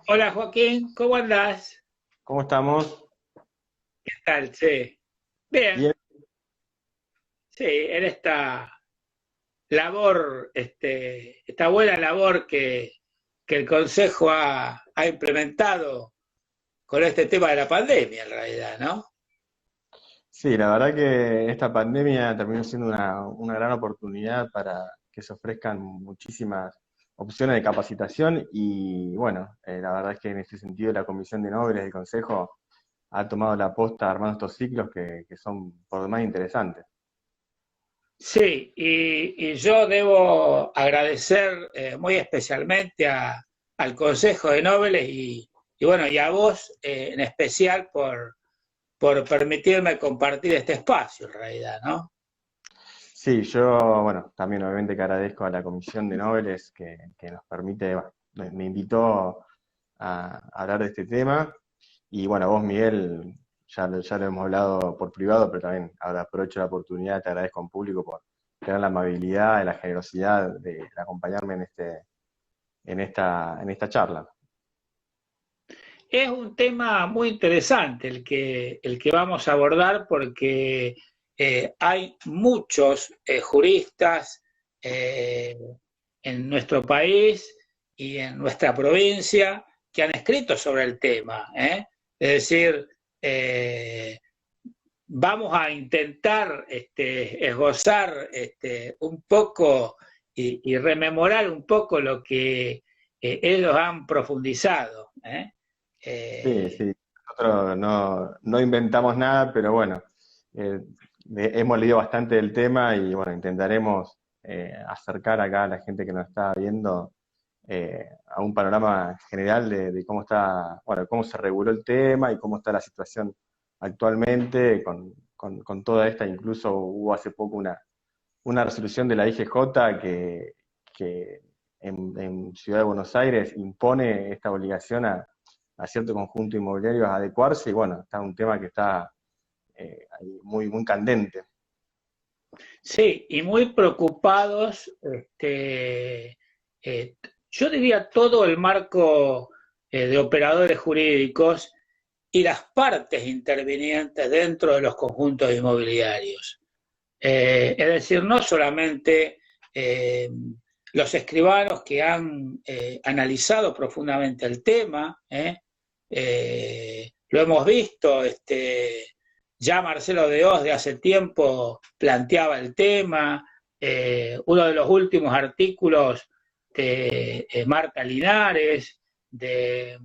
Hola Joaquín, ¿cómo andás? ¿Cómo estamos? ¿Qué tal, che? Bien. Bien, sí, en esta labor, esta buena labor que el Consejo ha implementado con este tema de la pandemia, en realidad, ¿no? Sí, la verdad que esta pandemia terminó siendo una gran oportunidad para que se ofrezcan muchísimas opciones de capacitación y bueno, la verdad es que en este sentido la Comisión de Nobles del Consejo ha tomado la posta armando estos ciclos que son por demás interesantes. Sí, y yo debo agradecer muy especialmente al Consejo de Nobles y bueno, y a vos en especial por permitirme compartir este espacio, en realidad, ¿no? Sí, yo, bueno, también obviamente que agradezco a la Comisión de Nobles que nos permite, bueno, me invitó a hablar de este tema. Y bueno, vos, Miguel, ya lo hemos hablado por privado, pero también ahora aprovecho la oportunidad, te agradezco en público por tener la amabilidad y la generosidad de acompañarme en esta charla. Es un tema muy interesante el que vamos a abordar porque hay muchos juristas eh, en nuestro país y en nuestra provincia que han escrito sobre el tema. ¿Eh? Es decir, eh, vamos a intentar esbozar un poco y rememorar un poco lo que ellos han profundizado. ¿Eh? Sí, Eh, sí, nosotros no inventamos nada, pero bueno, eh, hemos leído bastante del tema y bueno, intentaremos acercar acá a la gente que nos está viendo a un panorama general de cómo está, bueno, cómo se reguló el tema y cómo está la situación actualmente con toda esta. Incluso hubo hace poco una resolución de la IGJ que en Ciudad de Buenos Aires impone esta obligación a cierto conjunto inmobiliario a adecuarse y bueno, está un tema que está ahí muy candente. sí, y muy preocupados, eh, yo diría todo el marco de operadores jurídicos y las partes intervinientes dentro de los conjuntos inmobiliarios. Es decir, no solamente eh, los escribanos que han analizado profundamente el tema, lo hemos visto, ya Marcelo de Oz de hace tiempo planteaba el tema, uno de los últimos artículos de Marta Linares, de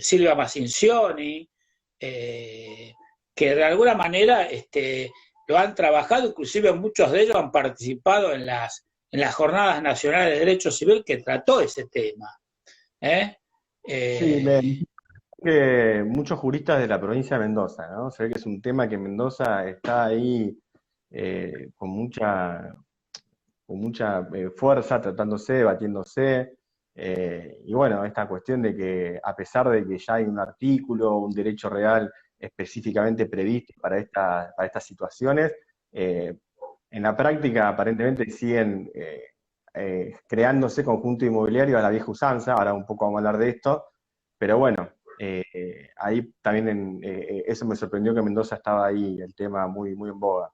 Silvia Massincioni, que de alguna manera lo han trabajado, inclusive muchos de ellos han participado en las jornadas nacionales de derecho civil que trató ese tema. ¿Eh? Sí, Eh, que muchos juristas de la provincia de Mendoza, ¿no? Se ve que es un tema que Mendoza está ahí con mucha fuerza, tratándose, batiéndose. Y bueno, esta cuestión de que a pesar de que ya hay un artículo, un derecho real específicamente previsto para estas situaciones, eh, en la práctica aparentemente siguen creándose conjuntos inmobiliarios a la vieja usanza. Ahora un poco vamos a hablar de esto, pero bueno, ahí también eso me sorprendió que Mendoza estaba ahí, el tema muy en boga.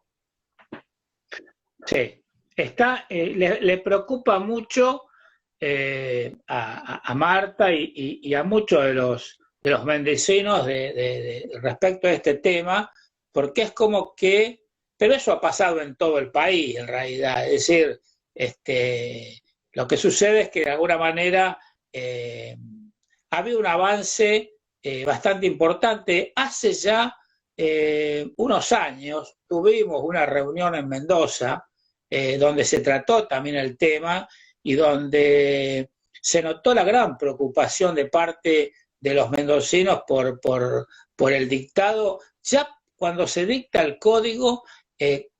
sí, está, le preocupa mucho a Marta y a muchos de los mendocinos respecto a este tema, porque es como que, pero eso ha pasado en todo el país en realidad, es decir, lo que sucede es que de alguna manera ha habido un avance bastante importante. Hace ya unos años tuvimos una reunión en Mendoza donde se trató también el tema y donde se notó la gran preocupación de parte de los mendocinos por el dictado, ya cuando se dicta el código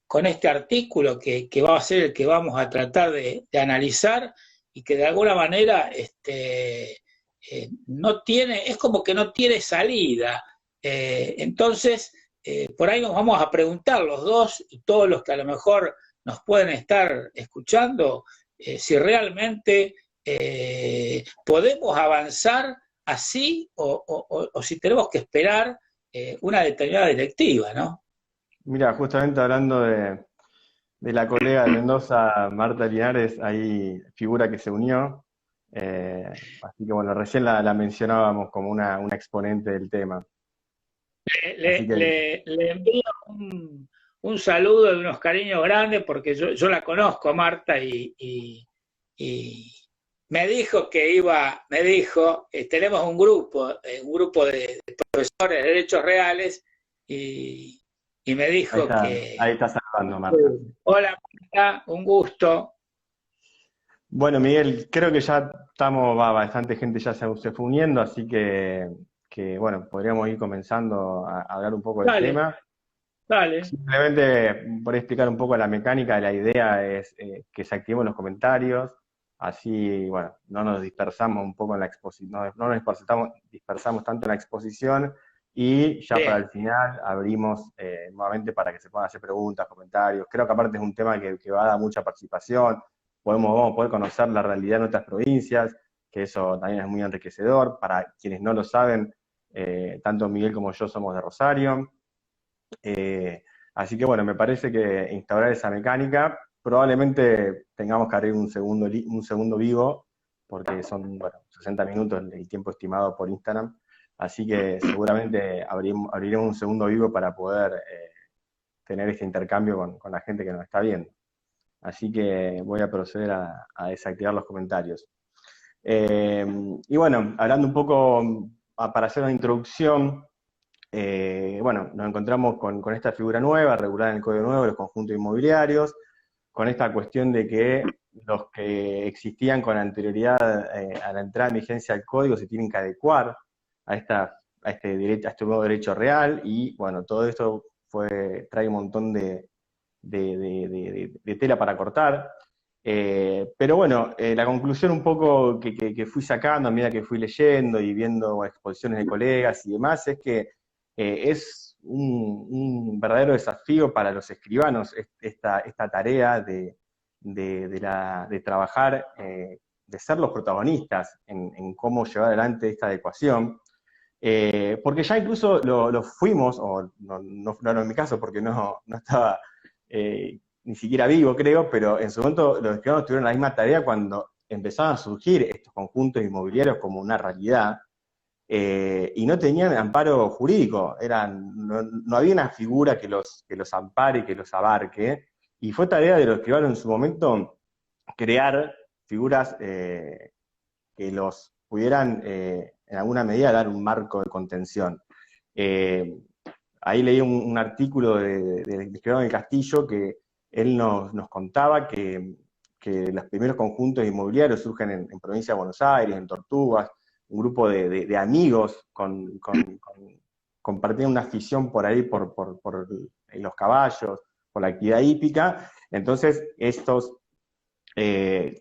con este artículo que va a ser el que vamos a tratar de analizar y que de alguna manera no tiene, es como que no tiene salida. Entonces, por ahí nos vamos a preguntar los dos y todos los que a lo mejor nos pueden estar escuchando, si realmente podemos avanzar así o si tenemos que esperar una determinada directiva, ¿no? Mira, justamente hablando de la colega de Mendoza, Marta Linares, ahí figura que se unió. Así que bueno, recién la mencionábamos como una exponente del tema. Así que Le envío un saludo y unos cariños grandes porque yo la conozco a Marta y me dijo que tenemos un grupo de profesores de derechos reales y me dijo ahí que, está saludando Marta. hola Marta, un gusto. Bueno, Miguel, creo que ya bastante gente ya se fue uniendo, así bueno, podríamos ir comenzando a hablar un poco del Dale, tema. dale. Simplemente por explicar un poco la mecánica, la idea es que se activen los comentarios, así, bueno, no nos dispersamos un poco en la exposición, no nos dispersamos tanto en la exposición, y ya para Bien, el final abrimos nuevamente para que se puedan hacer preguntas, comentarios. Creo que aparte es un tema que va a dar mucha participación, vamos a poder conocer la realidad de nuestras provincias, que eso también es muy enriquecedor. Para quienes no lo saben, tanto Miguel como yo somos de Rosario. Así que bueno, me parece que instaurar esa mecánica, probablemente tengamos que abrir un segundo vivo, porque son, bueno, 60 minutos el tiempo estimado por Instagram, así que seguramente abriremos un segundo vivo para poder tener este intercambio con la gente que nos está viendo. Así que voy a proceder a desactivar los comentarios. Y bueno, hablando un poco, para hacer una introducción, bueno, nos encontramos con esta figura nueva, regulada en el Código Nuevo, los conjuntos inmobiliarios, con esta cuestión de que los que existían con anterioridad a la entrada en vigencia del Código se tienen que adecuar a este nuevo derecho real, y bueno, todo esto trae un montón de tela para cortar. Pero bueno, la conclusión un poco que fui sacando a medida que fui leyendo y viendo exposiciones de colegas y demás es que es un verdadero desafío para los escribanos esta tarea de trabajar, de ser los protagonistas en cómo llevar adelante esta adecuación. Porque ya incluso lo fuimos, o no era en mi caso porque no estaba ni siquiera vivo, creo, pero en su momento los escribanos tuvieron la misma tarea cuando empezaban a surgir estos conjuntos inmobiliarios como una realidad, y no tenían amparo jurídico, no había una figura que los ampare, que los abarque, y fue tarea de los escribanos en su momento crear figuras que los pudieran en alguna medida dar un marco de contención. Ahí leí un artículo del escribano del Castillo que él nos contaba que los primeros conjuntos inmobiliarios surgen en provincia de Buenos Aires, en Tortugas, un grupo de amigos compartían una afición por ahí por los caballos, por la actividad hípica. Entonces estos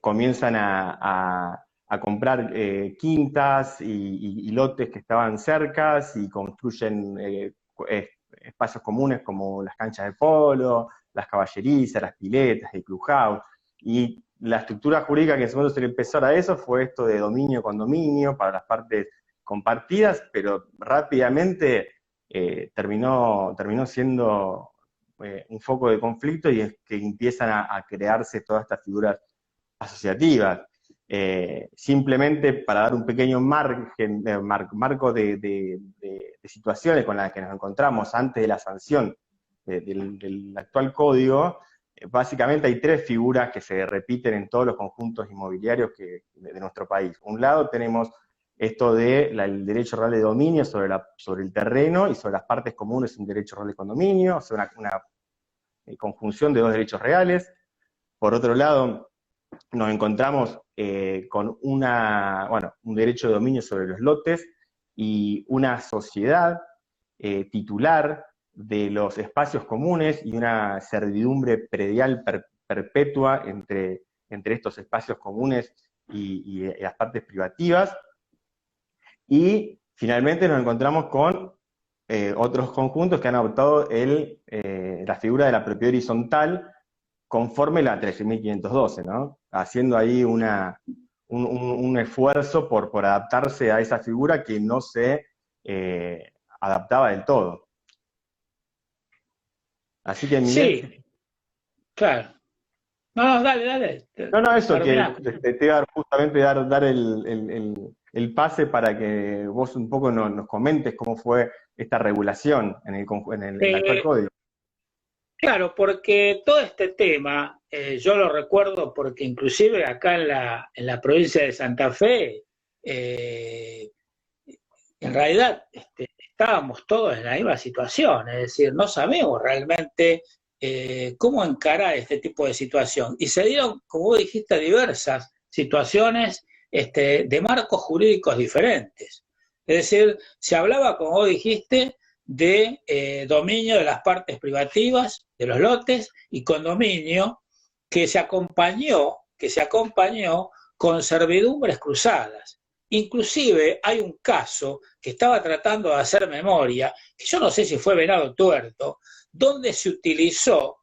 comienzan a comprar quintas y lotes que estaban cercas, y construyen espacios comunes como las canchas de polo, las caballerizas, las piletas, el clubhouse. Y la estructura jurídica que en ese momento se le empezó a eso fue esto de dominio-condominio para las partes compartidas, pero rápidamente terminó siendo un foco de conflicto, y es que empiezan a crearse todas estas figuras asociativas. Simplemente para dar un pequeño marco de situaciones con las que nos encontramos antes de la sanción del actual código, básicamente hay tres figuras que se repiten en todos los conjuntos inmobiliarios de nuestro país. Un lado tenemos esto del derecho real de dominio sobre el terreno, y sobre las partes comunes un derecho real de condominio, o sea, una conjunción de dos derechos reales. Por otro lado, nos encontramos con un derecho de dominio sobre los lotes y una sociedad titular de los espacios comunes, y una servidumbre predial perpetua entre estos espacios comunes y las partes privativas. Y finalmente nos encontramos con otros conjuntos que han adoptado la figura de la propiedad horizontal, conforme la 13.512, ¿no? Haciendo ahí una un esfuerzo por adaptarse a esa figura que no se adaptaba del todo. Así que, Miguel... Sí, claro. No, dale, dale. No, eso que Terminá. te iba a justamente dar el pase para que vos un poco nos comentes cómo fue esta regulación en el actual Eh, código. claro, porque todo este tema, yo lo recuerdo porque inclusive acá en la provincia de Santa Fe, eh, en realidad estábamos todos en la misma situación, es decir, no sabemos realmente cómo encarar este tipo de situación. Y se dieron, como vos dijiste, diversas situaciones de marcos jurídicos diferentes. Es decir, se hablaba, como vos dijiste, de dominio de las partes privativas, de los lotes, y condominio que se acompañó con servidumbres cruzadas. Inclusive hay un caso que estaba tratando de hacer memoria, que yo no sé si fue Venado Tuerto, donde se utilizó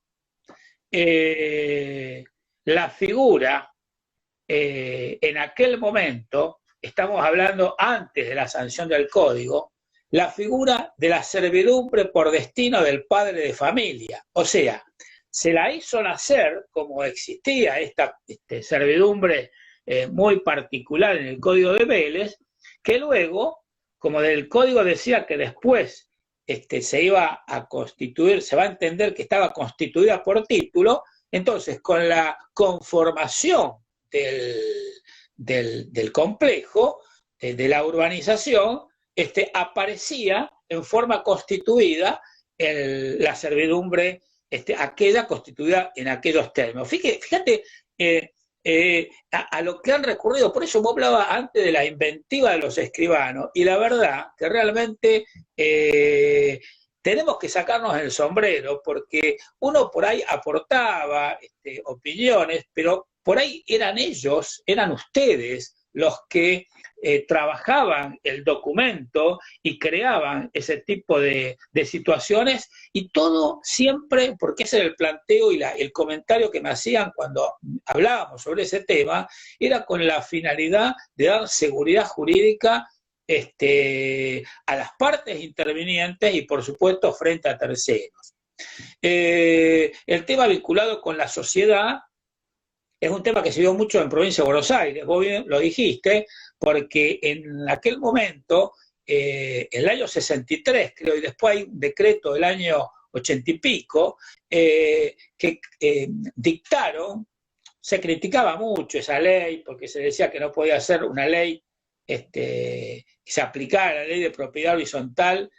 la figura en aquel momento, estamos hablando antes de la sanción del código, la figura de la servidumbre por destino del padre de familia. O sea, se la hizo nacer, como existía esta servidumbre muy particular en el Código de Vélez, que luego, como del Código decía que después se iba a constituir, se va a entender que estaba constituida por título, entonces con la conformación del complejo, de la urbanización, aparecía en forma constituida la servidumbre aquella constituida en aquellos términos. Fíjate a lo que han recurrido, por eso vos hablabas antes de la inventiva de los escribanos, y la verdad que realmente tenemos que sacarnos el sombrero, porque uno por ahí aportaba opiniones, pero por ahí eran ellos, eran ustedes los que trabajaban el documento y creaban ese tipo de situaciones, y todo siempre, porque ese era el planteo y el comentario que me hacían cuando hablábamos sobre ese tema, era con la finalidad de dar seguridad jurídica a las partes intervinientes y por supuesto frente a terceros. El tema vinculado con la sociedad es un tema que se vio mucho en provincia de Buenos Aires, vos bien lo dijiste, porque en aquel momento, el año 63, creo, y después hay un decreto del año 80 y pico, que dictaron, se criticaba mucho esa ley, porque se decía que no podía ser una ley que se aplicara a la ley de propiedad horizontal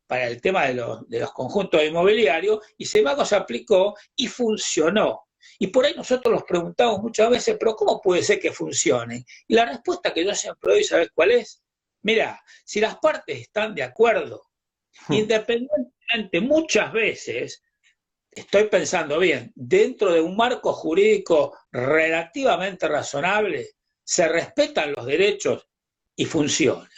para el tema de los conjuntos inmobiliarios, y sin embargo se aplicó y funcionó. Y por ahí nosotros nos preguntamos muchas veces, pero ¿cómo puede ser que funcione? Y la respuesta que yo siempre doy, ¿sabes cuál es? Mira, si las partes están de acuerdo, independientemente, muchas veces, estoy pensando bien, dentro de un marco jurídico relativamente razonable, se respetan los derechos y funciona.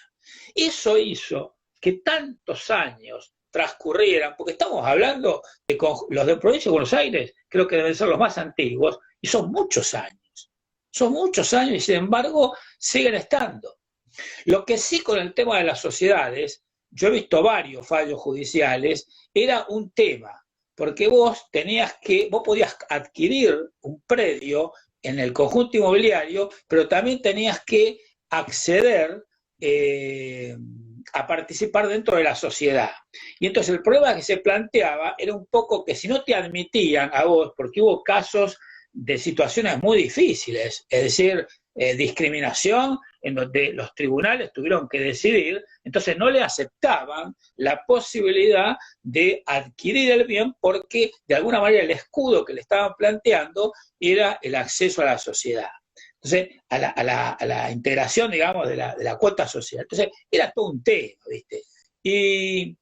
Eso hizo que tantos años transcurrieran, porque estamos hablando de los de provincia de Buenos Aires, creo que deben ser los más antiguos, y son muchos años y sin embargo siguen estando. Lo que sí con el tema de las sociedades, yo he visto varios fallos judiciales, era un tema, porque vos podías adquirir un predio en el conjunto inmobiliario, pero también tenías que acceder a participar dentro de la sociedad. Y entonces el problema que se planteaba era un poco que si no te admitían a vos, porque hubo casos de situaciones muy difíciles, es decir, discriminación, en donde los tribunales tuvieron que decidir, entonces no le aceptaban la posibilidad de adquirir el bien porque de alguna manera el escudo que le estaban planteando era el acceso a la sociedad. Entonces, a la integración, digamos, de la cuota social. Entonces, era todo un tema, ¿viste? Y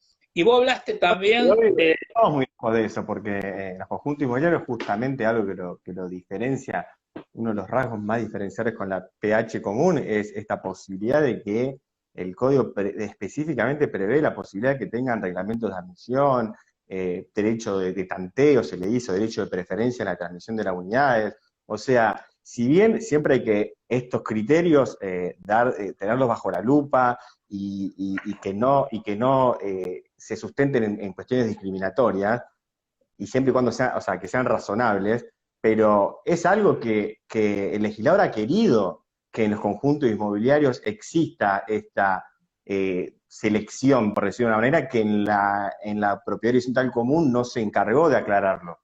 vos hablaste también de... Estamos muy lejos de eso, porque los conjuntos inmobiliarios es justamente algo que lo diferencia, uno de los rasgos más diferenciales con la PH común es esta posibilidad de que el código específicamente prevé la posibilidad de que tengan reglamentos de admisión, derecho de tanteo, se le hizo derecho de preferencia en la transmisión de las unidades, o sea, si bien siempre hay que estos criterios tenerlos bajo la lupa y que no se sustenten en cuestiones discriminatorias, y siempre y cuando sean, o sea, que sean razonables, pero es algo que el legislador ha querido que en los conjuntos inmobiliarios exista esta selección, por decirlo de una manera, que en la propiedad horizontal común no se encargó de aclararlo.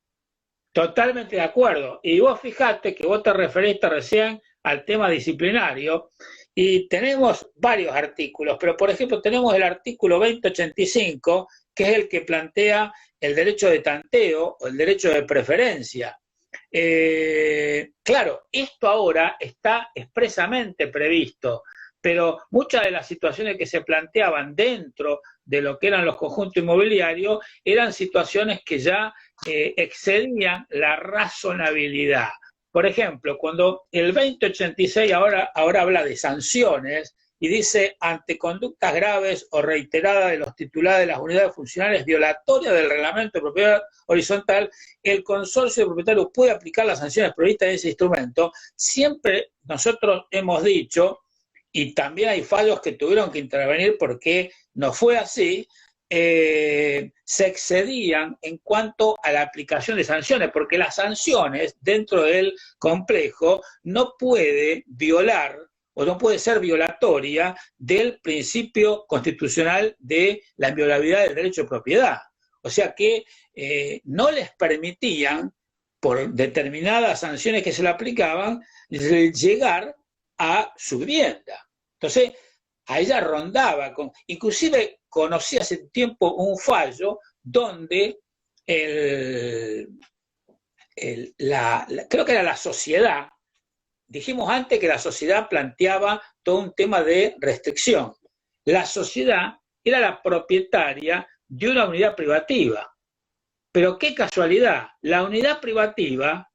Totalmente de acuerdo. Y vos fijate que vos te referiste recién al tema disciplinario y tenemos varios artículos, pero por ejemplo tenemos el artículo 2085, que es el que plantea el derecho de tanteo o el derecho de preferencia. Claro, esto ahora está expresamente previsto, pero muchas de las situaciones que se planteaban dentro de lo que eran los conjuntos inmobiliarios eran situaciones que ya excedían la razonabilidad. Por ejemplo, cuando el 2086 ahora habla de sanciones y dice ante conductas graves o reiteradas de los titulares de las unidades funcionales violatorias del reglamento de propiedad horizontal, el consorcio de propietarios puede aplicar las sanciones previstas en ese instrumento. Siempre nosotros hemos dicho, y también hay fallos que tuvieron que intervenir porque no fue así, se excedían en cuanto a la aplicación de sanciones, porque las sanciones dentro del complejo no puede violar o no puede ser violatoria del principio constitucional de la inviolabilidad del derecho de propiedad. O sea que no les permitían, por determinadas sanciones que se le aplicaban, llegar a su vivienda. Entonces, a ella rondaba, inclusive conocí hace tiempo un fallo donde creo que era la sociedad, dijimos antes que la sociedad planteaba todo un tema de restricción. La sociedad era la propietaria de una unidad privativa, pero qué casualidad, la unidad privativa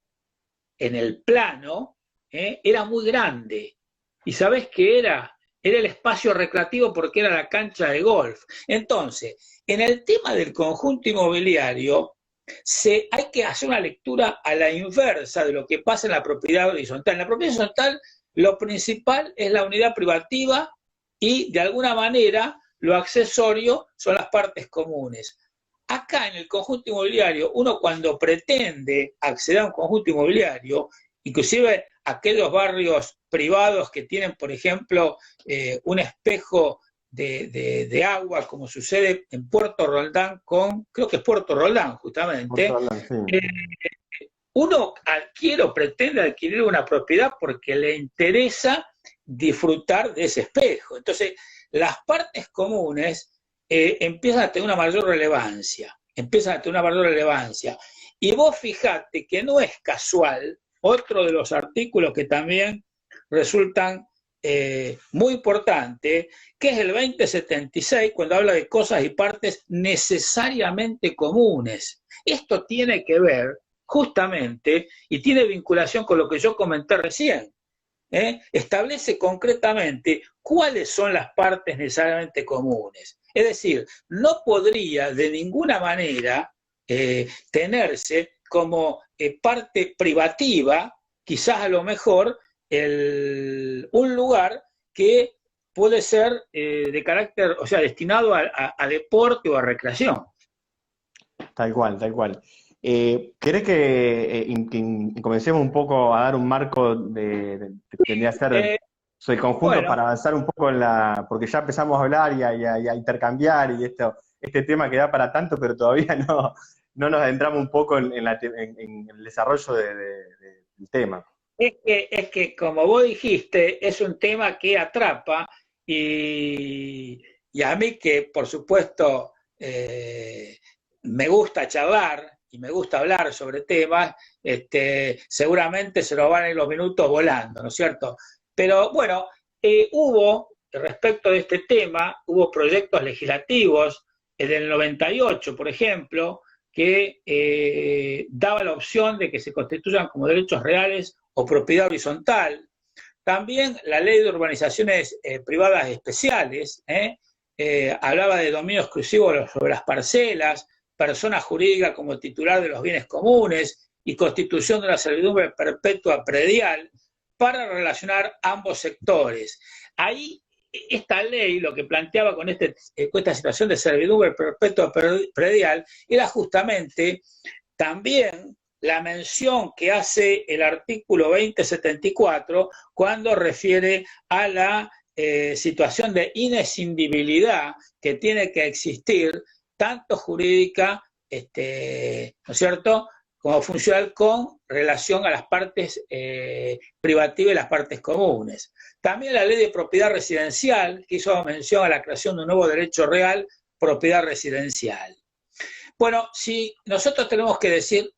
en el plano era muy grande, y ¿sabés qué era? Era el espacio recreativo porque era la cancha de golf. Entonces, en el tema del conjunto inmobiliario, hay que hacer una lectura a la inversa de lo que pasa en la propiedad horizontal. En la propiedad horizontal, lo principal es la unidad privativa y, de alguna manera, lo accesorio son las partes comunes. Acá, en el conjunto inmobiliario, uno cuando pretende acceder a un conjunto inmobiliario, inclusive aquellos barrios privados que tienen, por ejemplo, un espejo de agua, como sucede en Puerto Roldán creo que es Puerto Roldán, justamente, Puerto Roldán, sí. Uno adquiere o pretende adquirir una propiedad porque le interesa disfrutar de ese espejo. Entonces, las partes comunes empiezan a tener una mayor relevancia, Y vos fijate que no es casual, otro de los artículos que también resultan muy importantes, que es el 2076, cuando habla de cosas y partes necesariamente comunes. Esto tiene que ver justamente y tiene vinculación con lo que yo comenté recién. Establece concretamente cuáles son las partes necesariamente comunes. Es decir, no podría de ninguna manera tenerse como parte privativa, quizás a lo mejor, un lugar que puede ser de carácter, o sea, destinado a deporte o a recreación. Tal cual, tal cual. ¿Querés que comencemos un poco a dar un marco de tendría que ser el conjunto para avanzar un poco porque ya empazamos a hablar y a intercambiar y este tema que da para tanto, pero todavía no nos adentramos un poco en el desarrollo del tema. Es que, como vos dijiste, es un tema que atrapa y a mí que, por supuesto, me gusta charlar y me gusta hablar sobre temas, seguramente se nos van a ir los minutos volando, ¿no es cierto? Pero bueno, respecto de este tema, hubo proyectos legislativos, en el 98, por ejemplo, que daba la opción de que se constituyan como derechos reales o propiedad horizontal. También la ley de urbanizaciones privadas especiales hablaba de dominio exclusivo sobre las parcelas, persona jurídica como titular de los bienes comunes, y constitución de una servidumbre perpetua predial para relacionar ambos sectores. Ahí, esta ley lo que planteaba con esta situación de servidumbre perpetua predial era justamente también la mención que hace el artículo 2074 cuando refiere a la situación de inescindibilidad que tiene que existir, tanto jurídica, ¿no es cierto?, como funcional con relación a las partes privativas y las partes comunes. También la ley de propiedad residencial, que hizo mención a la creación de un nuevo derecho real, propiedad residencial. Bueno, si nosotros tenemos que decir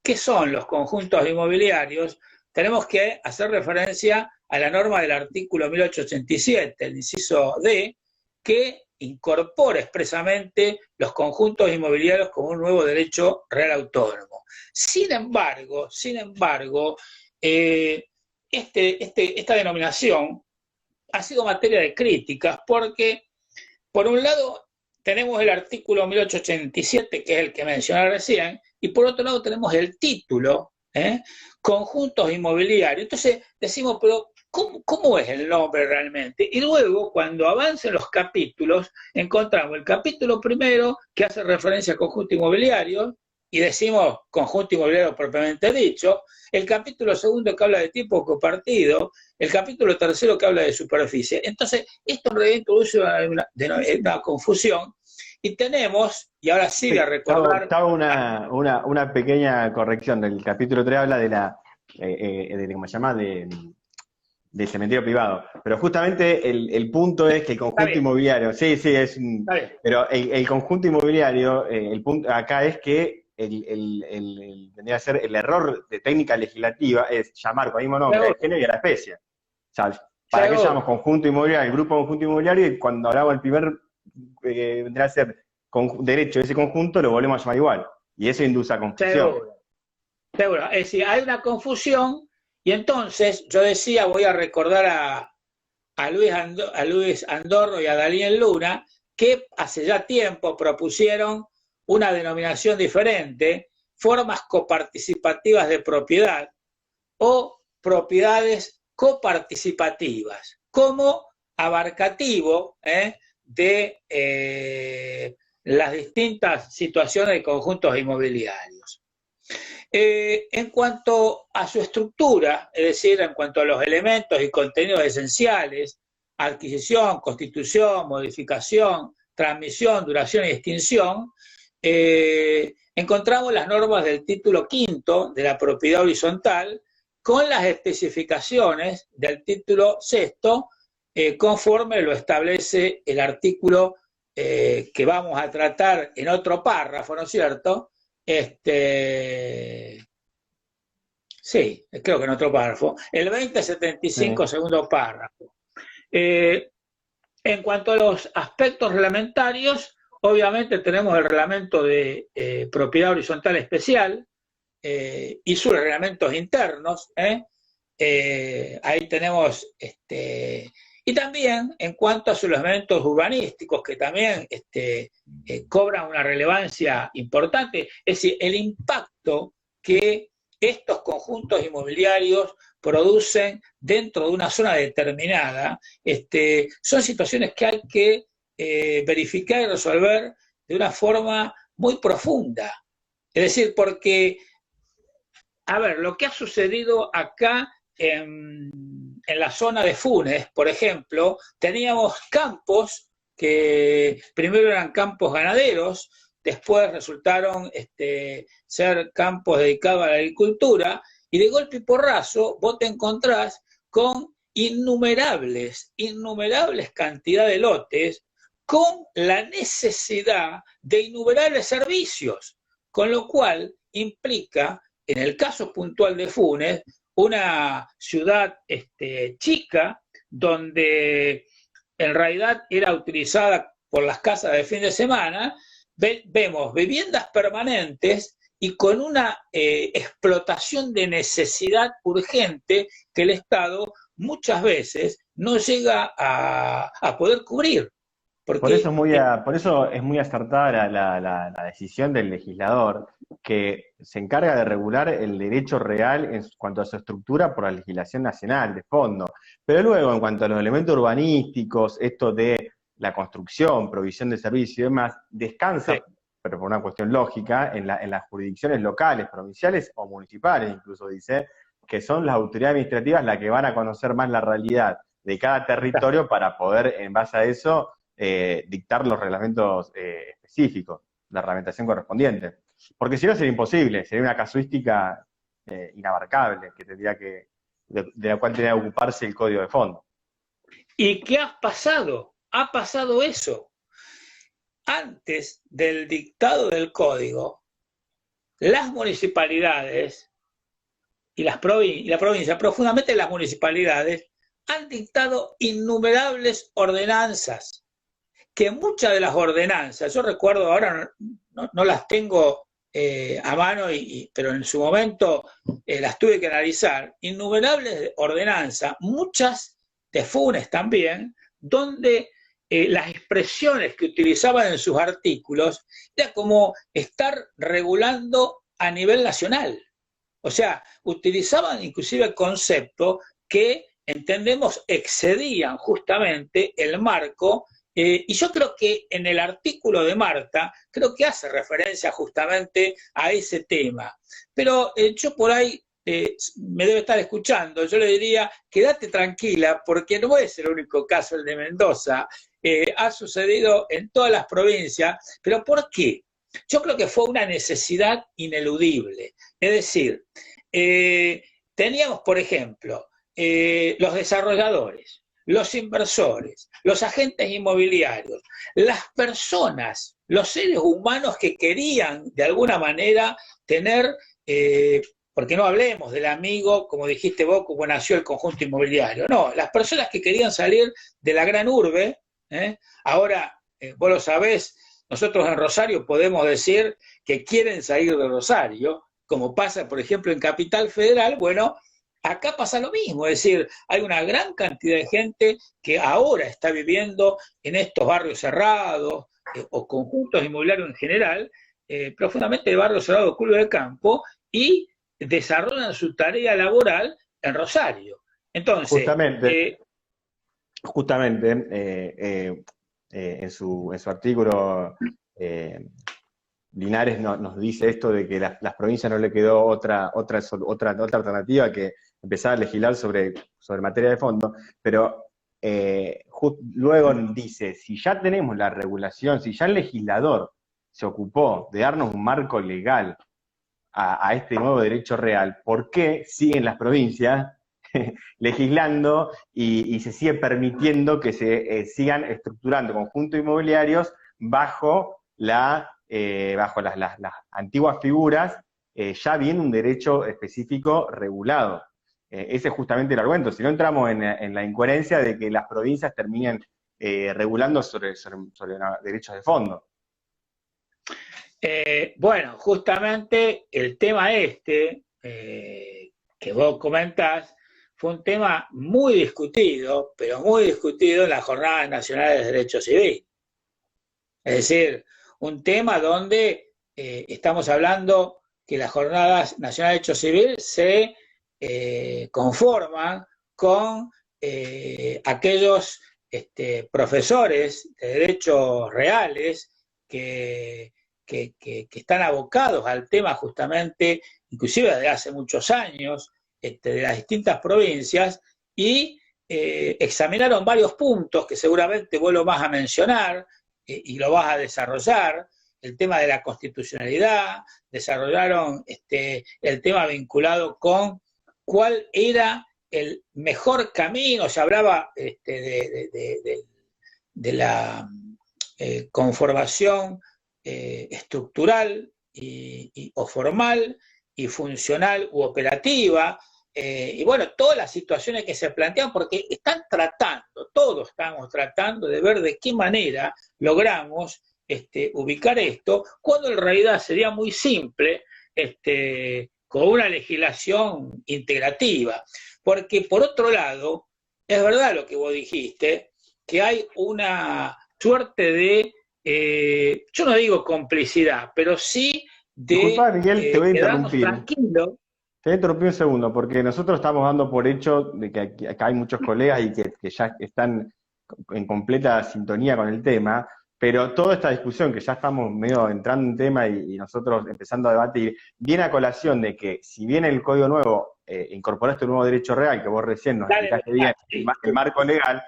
qué son los conjuntos inmobiliarios, tenemos que hacer referencia a la norma del artículo 1887, el inciso D, que incorpora expresamente los conjuntos inmobiliarios como un nuevo derecho real autónomo. Sin embargo, esta denominación ha sido materia de críticas porque, por un lado, tenemos el artículo 1887, que es el que mencioné recién, y por otro lado tenemos el título, conjuntos inmobiliarios. Entonces decimos, pero ¿cómo es el nombre realmente? Y luego, cuando avancen los capítulos, encontramos el capítulo primero, que hace referencia a conjunto inmobiliario, y decimos conjunto inmobiliario propiamente dicho, el capítulo segundo que habla de tipo compartido, el capítulo tercero que habla de superficie. Entonces, esto en realidad introduce una confusión, y tenemos, y ahora sí voy a recordar... Te hago una pequeña corrección. El capítulo 3 habla de ¿cómo se llama?, de cementerio privado. Pero justamente el punto es que el conjunto inmobiliario, pero el conjunto inmobiliario, el punto acá es que tendría que ser el error de técnica legislativa es llamar con el mismo nombre al género y a la especie. O sea, ¿para qué llamamos conjunto inmobiliario, el grupo conjunto inmobiliario, y cuando hablamos del primer vendrá a ser derecho de ese conjunto, lo volvemos a llamar igual? Y eso induce a confusión. Seguro. Es decir, hay una confusión, y entonces yo decía, voy a recordar a Luis Andorro y a Daniel Luna, que hace ya tiempo propusieron una denominación diferente, formas coparticipativas de propiedad o propiedades coparticipativas, como abarcativo de las distintas situaciones de conjuntos inmobiliarios. En cuanto a su estructura, es decir, en cuanto a los elementos y contenidos esenciales, adquisición, constitución, modificación, transmisión, duración y extinción, encontramos las normas del título quinto de la propiedad horizontal con las especificaciones del título sexto, conforme lo establece el artículo que vamos a tratar en otro párrafo, ¿no es cierto? Sí, creo que en otro párrafo. El 2075, segundo párrafo. En cuanto a los aspectos reglamentarios, obviamente tenemos el reglamento de propiedad horizontal especial y sus reglamentos internos. Ahí tenemos... y también en cuanto a sus elementos urbanísticos, que también cobran una relevancia importante, es decir, el impacto que estos conjuntos inmobiliarios producen dentro de una zona determinada, son situaciones que hay que verificar y resolver de una forma muy profunda. Es decir, porque, a ver, lo que ha sucedido acá en la zona de Funes, por ejemplo, teníamos campos que primero eran campos ganaderos, después resultaron ser campos dedicados a la agricultura, y de golpe y porrazo vos te encontrás con innumerables cantidades de lotes con la necesidad de innumerables servicios, con lo cual implica, en el caso puntual de Funes, una ciudad chica, donde en realidad era utilizada por las casas de fin de semana. Vemos viviendas permanentes y con una explotación de necesidad urgente que el Estado muchas veces no llega a poder cubrir. Porque, por eso es muy acertada la decisión del legislador, que se encarga de regular el derecho real en cuanto a su estructura por la legislación nacional de fondo. Pero luego, en cuanto a los elementos urbanísticos, esto de la construcción, provisión de servicios y demás, sí, descansa, pero por una cuestión lógica, en las jurisdicciones locales, provinciales o municipales, incluso dice, que son las autoridades administrativas las que van a conocer más la realidad de cada territorio para poder, en base a eso, dictar los reglamentos específicos, la reglamentación correspondiente. Porque si no sería imposible, sería una casuística inabarcable que tendría de la cual tendría que ocuparse el código de fondo. ¿y qué ha pasado? Ha pasado eso. Antes del dictado del código, las municipalidades y la provincia, profundamente las municipalidades, han dictado innumerables ordenanzas, que muchas de las ordenanzas, yo recuerdo ahora, no las tengo a mano, pero en su momento las tuve que analizar, innumerables ordenanzas, muchas de Funes también, donde las expresiones que utilizaban en sus artículos era como estar regulando a nivel nacional. O sea, utilizaban inclusive conceptos que entendemos excedían justamente el marco, y yo creo que en el artículo de Marta, creo que hace referencia justamente a ese tema. Pero yo por ahí me debe estar escuchando, yo le diría, quédate tranquila, porque no es el único caso el de Mendoza, ha sucedido en todas las provincias, pero ¿por qué? Yo creo que fue una necesidad ineludible. Es decir, teníamos, por ejemplo, los desarrolladores, los inversores, los agentes inmobiliarios, las personas, los seres humanos que querían de alguna manera tener, porque no hablemos del amigo, como dijiste vos, como nació el conjunto inmobiliario, no, las personas que querían salir de la gran urbe, ahora, vos lo sabés, nosotros en Rosario podemos decir que quieren salir de Rosario, como pasa, por ejemplo, en Capital Federal. Bueno, acá pasa lo mismo, es decir, hay una gran cantidad de gente que ahora está viviendo en estos barrios cerrados o conjuntos inmobiliarios en general, profundamente de barrios cerrados, clubes de campo, y desarrollan su tarea laboral en Rosario. Entonces, Justamente en su artículo, Linares nos dice esto de que las provincias no le quedó otra alternativa que empezar a legislar sobre materia de fondo, pero luego dice, si ya tenemos la regulación, si ya el legislador se ocupó de darnos un marco legal a este nuevo derecho real, ¿por qué siguen las provincias legislando y se sigue permitiendo que se sigan estructurando conjuntos inmobiliarios bajo las antiguas figuras, ya viene un derecho específico regulado? Ese es justamente el argumento. Si no entramos en la incoherencia de que las provincias terminen regulando sobre derechos de fondo. Bueno, justamente el tema que vos comentás fue un tema muy discutido, pero muy discutido en las Jornadas Nacionales de Derecho Civil. Es decir, un tema donde estamos hablando que las Jornadas Nacionales de Derecho Civil se conforman con aquellos profesores de derechos reales que están abocados al tema justamente, inclusive desde hace muchos años, de las distintas provincias, y examinaron varios puntos que seguramente vos lo vas a mencionar y lo vas a desarrollar, el tema de la constitucionalidad, desarrollaron el tema vinculado con cuál era el mejor camino, se hablaba de la conformación estructural o formal y funcional u operativa, y bueno, todas las situaciones que se plantean, porque todos estamos tratando de ver de qué manera logramos ubicar esto, cuando en realidad sería muy simple con una legislación integrativa. Porque por otro lado, es verdad lo que vos dijiste, que hay una suerte de, yo no digo complicidad, pero sí de Disculpa, Miguel, te voy a quedarnos interrumpir. tranquilos. Te voy a interrumpir un segundo, porque nosotros estamos dando por hecho de que acá hay muchos colegas y que ya están en completa sintonía con el tema, pero toda esta discusión que ya estamos medio entrando en tema y nosotros empezando a debatir, viene a colación de que si bien el Código Nuevo incorporó este nuevo derecho real, que vos recién nos Dale, explicaste bien, sí. el marco legal,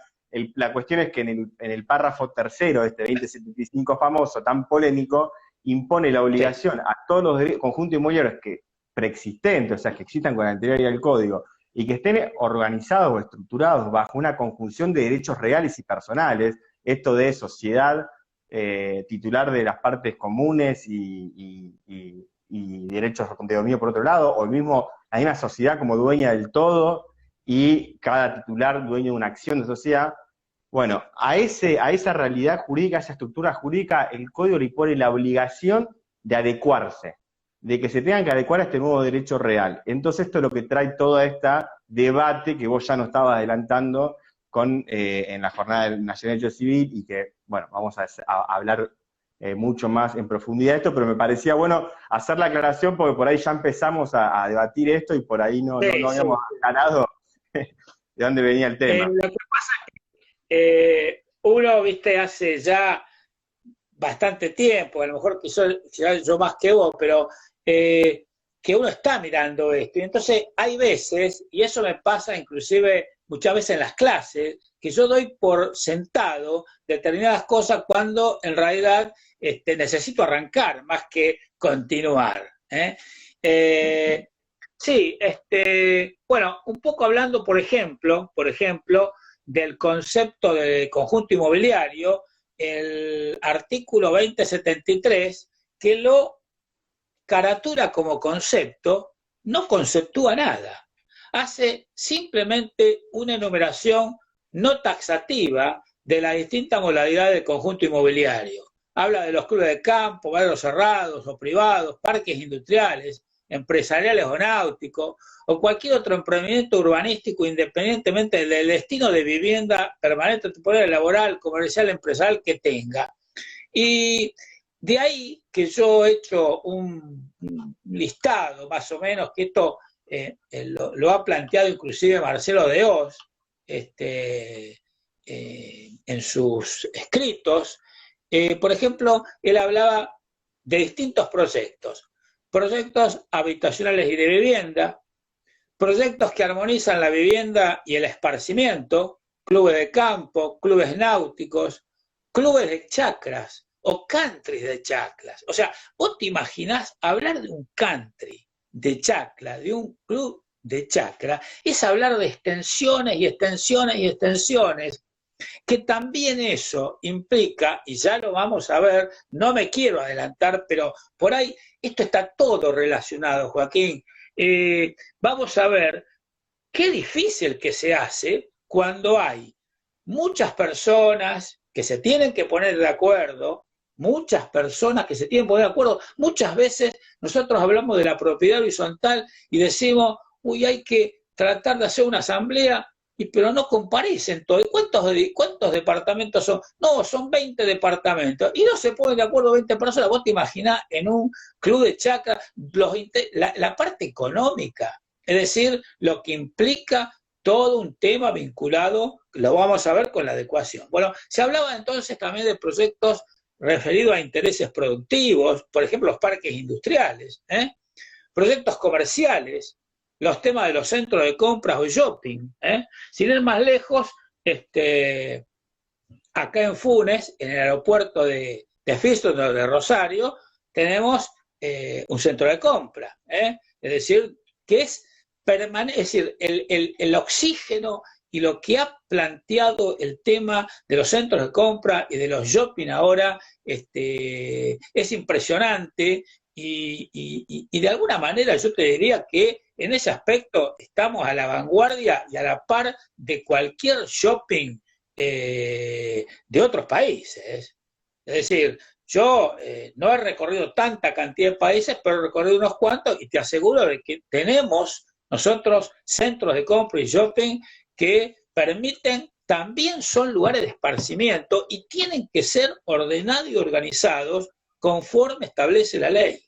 la cuestión es que en el párrafo tercero, este 2075 famoso, tan polémico, impone la obligación a todos los conjuntos inmobiliarios que preexistentes, o sea, que existan con anterioridad al código, y que estén organizados o estructurados bajo una conjunción de derechos reales y personales, esto de sociedad, titular de las partes comunes y derechos de dominio por otro lado, o la misma sociedad como dueña del todo, y cada titular dueño de una acción de sociedad. Bueno, a esa realidad jurídica, a esa estructura jurídica, el código le pone la obligación de adecuarse, de que se tengan que adecuar a este nuevo derecho real. Entonces esto es lo que trae todo este debate que vos ya nos estabas adelantando en la Jornada Nacional de Derecho Civil, y que, bueno, vamos a hablar mucho más en profundidad de esto, pero me parecía bueno hacer la aclaración porque por ahí ya empezamos a debatir esto y por ahí no habíamos aclarado de dónde venía el tema. Lo que pasa es que uno, viste, hace ya bastante tiempo, a lo mejor quizás yo más que vos, pero que uno está mirando esto. Y entonces hay veces, y eso me pasa inclusive muchas veces en las clases, que yo doy por sentado determinadas cosas cuando en realidad necesito arrancar más que continuar. Sí, bueno, un poco hablando, por ejemplo, del concepto de conjunto inmobiliario, el artículo 2073, que lo caratura como concepto, no conceptúa nada. Hace simplemente una enumeración no taxativa de las distintas modalidades del conjunto inmobiliario. Habla de los clubes de campo, barrios cerrados o privados, parques industriales, empresariales o náuticos, o cualquier otro emprendimiento urbanístico independientemente del destino de vivienda permanente, temporal, laboral, comercial, empresarial que tenga. Y de ahí que yo he hecho un listado, más o menos, que esto lo ha planteado inclusive Marcelo de Oz en sus escritos. Por ejemplo, él hablaba de distintos proyectos habitacionales y de vivienda, proyectos que armonizan la vivienda y el esparcimiento, clubes de campo, clubes náuticos, clubes de chacras o countries de chacras. O sea, vos te imaginás hablar de un country de chacra, de un club de chacra, es hablar de extensiones y extensiones y extensiones, que también eso implica, y ya lo vamos a ver, no me quiero adelantar, pero por ahí esto está todo relacionado, Joaquín. Vamos a ver qué difícil que se hace cuando hay muchas personas que se tienen que poner de acuerdo, muchas veces nosotros hablamos de la propiedad horizontal y decimos, uy, hay que tratar de hacer una asamblea, pero no comparecen todos. ¿Cuántos departamentos son? No, son 20 departamentos. Y no se ponen de acuerdo 20 personas. Vos te imaginás en un club de chacra la parte económica, es decir, lo que implica todo un tema vinculado, lo vamos a ver con la adecuación. Bueno, se hablaba entonces también de proyectos referidos a intereses productivos, por ejemplo, los parques industriales, proyectos comerciales, los temas de los centros de compras o shopping. Sin ir más lejos, acá en Funes, en el aeropuerto de Fiestos de Rosario, tenemos un centro de compra. Es decir, que es permanente, es decir, el oxígeno y lo que ha planteado el tema de los centros de compra y de los shopping ahora es impresionante y de alguna manera yo te diría que en ese aspecto estamos a la vanguardia y a la par de cualquier shopping de otros países. Es decir, yo no he recorrido tanta cantidad de países, pero he recorrido unos cuantos y te aseguro de que tenemos nosotros centros de compra y shopping que permiten también son lugares de esparcimiento y tienen que ser ordenados y organizados conforme establece la ley.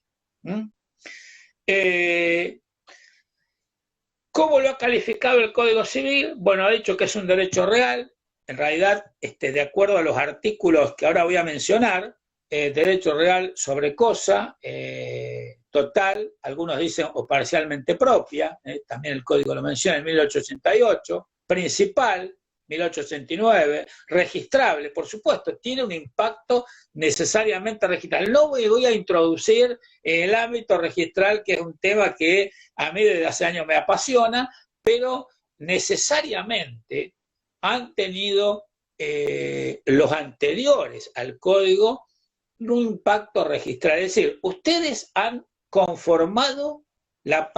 ¿Cómo lo ha calificado el Código Civil? Bueno, ha dicho que es un derecho real. En realidad, de acuerdo a los artículos que ahora voy a mencionar, derecho real sobre cosa, total, algunos dicen o parcialmente propia, también el Código lo menciona en 1888, principal, 1889, registrable, por supuesto, tiene un impacto necesariamente registral. No voy a introducir el ámbito registral, que es un tema que a mí desde hace años me apasiona, pero necesariamente han tenido los anteriores al código un impacto registral. Es decir, ustedes han conformado la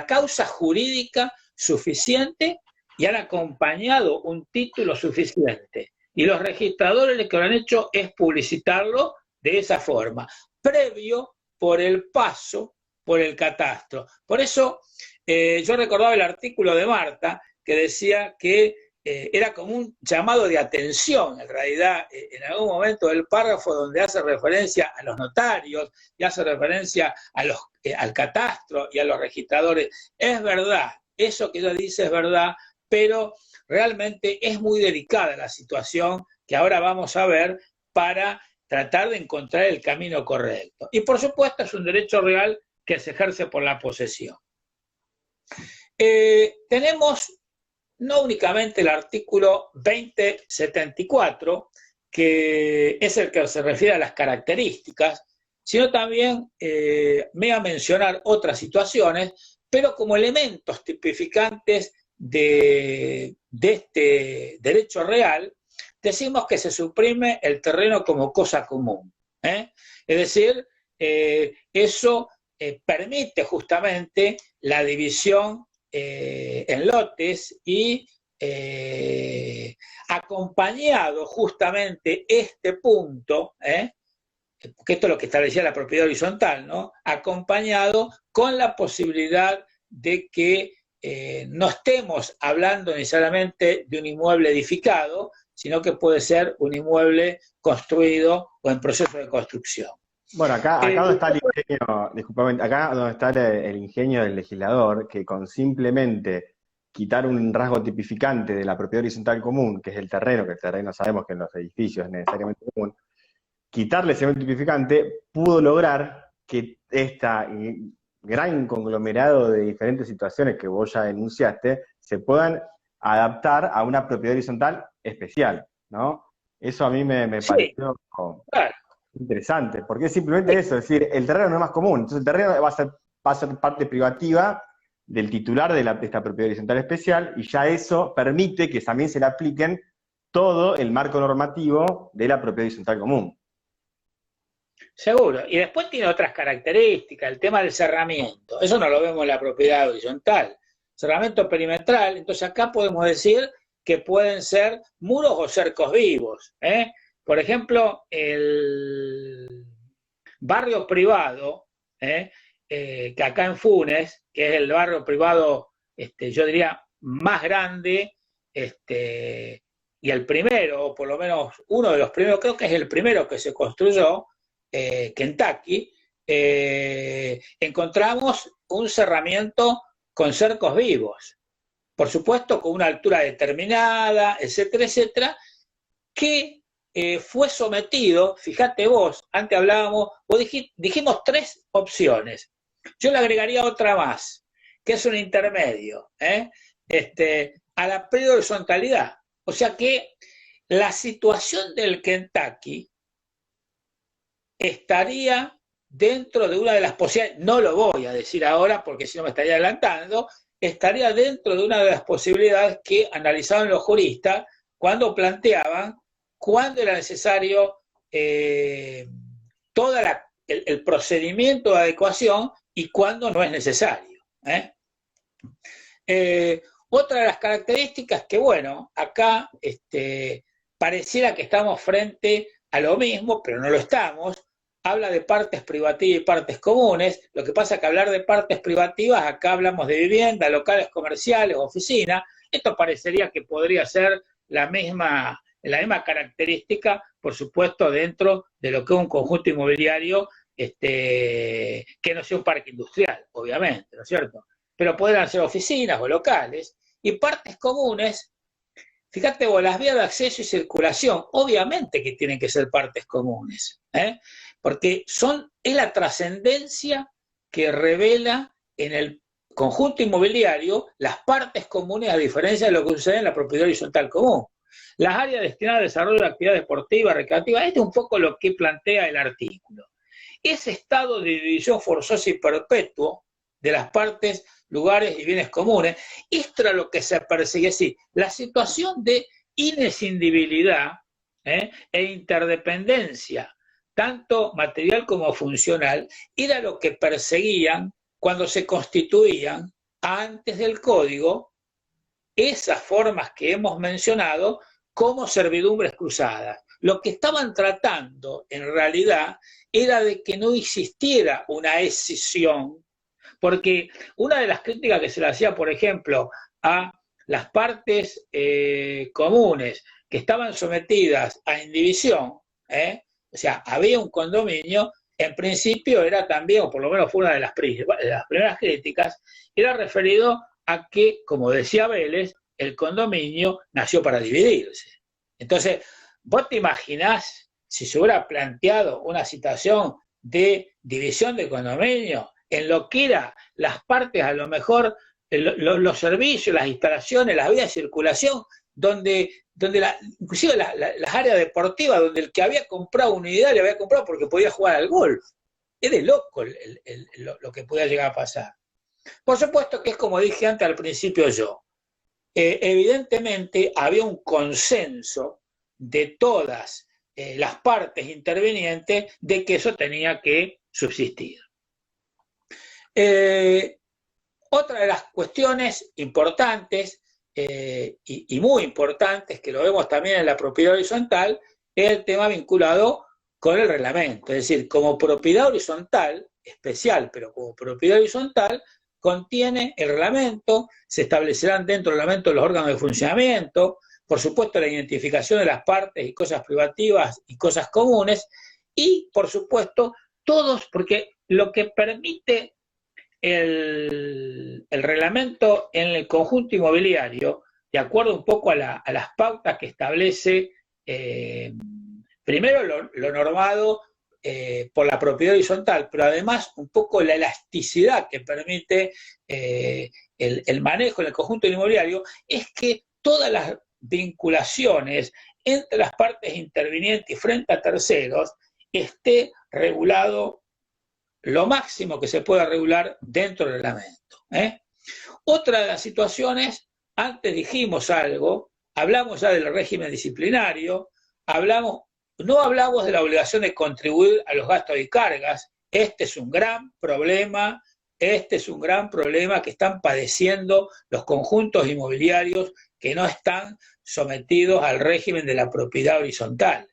causa jurídica suficiente y han acompañado un título suficiente. Y los registradores lo que lo han hecho es publicitarlo de esa forma, previo por el paso por el catastro. Por eso yo recordaba el artículo de Marta que decía que era como un llamado de atención, en realidad, en algún momento del párrafo donde hace referencia a los notarios y hace referencia a al catastro y a los registradores. Es verdad, eso que ella dice es verdad, pero realmente es muy delicada la situación que ahora vamos a ver para tratar de encontrar el camino correcto. Y por supuesto es un derecho real que se ejerce por la posesión. Tenemos no únicamente el artículo 2074, que es el que se refiere a las características, sino también me voy a mencionar otras situaciones, pero como elementos tipificantes de este derecho real, decimos que se suprime el terreno como cosa común. Es decir, eso permite justamente la división en lotes y acompañado justamente este punto, porque esto es lo que establecía la propiedad horizontal, ¿no? Acompañado con la posibilidad de que no estemos hablando necesariamente de un inmueble edificado, sino que puede ser un inmueble construido o en proceso de construcción. Bueno, acá donde está el ingenio, disculpame, acá donde está el ingenio del legislador, que con simplemente quitar un rasgo tipificante de la propiedad horizontal común, que es el terreno, que el terreno sabemos que en los edificios es necesariamente común, quitarle ese tipificante pudo lograr que esta gran conglomerado de diferentes situaciones que vos ya denunciaste se puedan adaptar a una propiedad horizontal especial, ¿no? Eso a mí me pareció interesante, porque es simplemente eso, es decir, el terreno no es más común, entonces el terreno va a ser parte privativa del titular de esta propiedad horizontal especial, y ya eso permite que también se le apliquen todo el marco normativo de la propiedad horizontal común. Seguro. Y después tiene otras características, el tema del cerramiento. Eso no lo vemos en la propiedad horizontal. Cerramiento perimetral, entonces acá podemos decir que pueden ser muros o cercos vivos. Por ejemplo, el barrio privado, que acá en Funes, que es el barrio privado, yo diría, más grande, y el primero, o por lo menos uno de los primeros, creo que es el primero que se construyó, Kentucky, encontramos un cerramiento con cercos vivos, por supuesto con una altura determinada, etcétera, etcétera, que fue sometido, fíjate vos, antes hablábamos, dijimos 3 opciones, yo le agregaría otra más, que es un intermedio, a la horizontalidad, o sea que la situación del Kentucky estaría dentro de una de las posibilidades, no lo voy a decir ahora porque si no me estaría adelantando, estaría dentro de una de las posibilidades que analizaban los juristas cuando planteaban cuándo era necesario todo el procedimiento de adecuación y cuándo no es necesario. Otra de las características que, bueno, acá pareciera que estamos frente a lo mismo, pero no lo estamos, habla de partes privativas y partes comunes. Lo que pasa es que hablar de partes privativas, acá hablamos de vivienda, locales comerciales, oficinas. Esto parecería que podría ser la misma característica, por supuesto, dentro de lo que es un conjunto inmobiliario que no sea un parque industrial, obviamente, ¿no es cierto? Pero pueden ser oficinas o locales, y partes comunes. Fíjate vos, las vías de acceso y circulación, obviamente que tienen que ser partes comunes, porque es la trascendencia que revela en el conjunto inmobiliario las partes comunes, a diferencia de lo que sucede en la propiedad horizontal común. Las áreas destinadas al desarrollo de actividad deportiva, recreativa, esto es un poco lo que plantea el artículo. Ese estado de división forzosa y perpetuo de las partes, lugares y bienes comunes, esto era lo que se persigue, sí, la situación de inescindibilidad e interdependencia, tanto material como funcional, era lo que perseguían cuando se constituían antes del código esas formas que hemos mencionado como servidumbres cruzadas. Lo que estaban tratando en realidad era de que no existiera una escisión, porque una de las críticas que se le hacía, por ejemplo, a las partes comunes que estaban sometidas a indivisión, o sea, había un condominio, en principio era también, o por lo menos fue una de las primeras críticas, era referido a que, como decía Vélez, el condominio nació para dividirse. Entonces, ¿vos te imaginás si se hubiera planteado una situación de división de condominio en lo que eran las partes, a lo mejor, los servicios, las instalaciones, las vías de circulación, donde inclusive las áreas deportivas, donde el que había comprado una unidad le había comprado porque podía jugar al golf? Es de loco lo que podía llegar a pasar. Por supuesto que es como dije antes al principio yo. Evidentemente había un consenso de todas las partes intervinientes de que eso tenía que subsistir. Otra de las cuestiones importantes y muy importantes, que lo vemos también en la propiedad horizontal, es el tema vinculado con el reglamento. Es decir, como propiedad horizontal, especial, pero como propiedad horizontal, contiene el reglamento, se establecerán dentro del reglamento los órganos de funcionamiento, por supuesto la identificación de las partes y cosas privativas y cosas comunes, y por supuesto todos, porque lo que permite el reglamento en el conjunto inmobiliario, de acuerdo un poco a las pautas que establece, primero lo normado por la propiedad horizontal, pero además un poco la elasticidad que permite el manejo en el conjunto inmobiliario, es que todas las vinculaciones entre las partes intervinientes y frente a terceros esté regulado lo máximo que se pueda regular dentro del reglamento. Otra de las situaciones, antes dijimos algo, hablamos ya del régimen disciplinario, no hablamos de la obligación de contribuir a los gastos y cargas. Este es un gran problema que están padeciendo los conjuntos inmobiliarios que no están sometidos al régimen de la propiedad horizontal.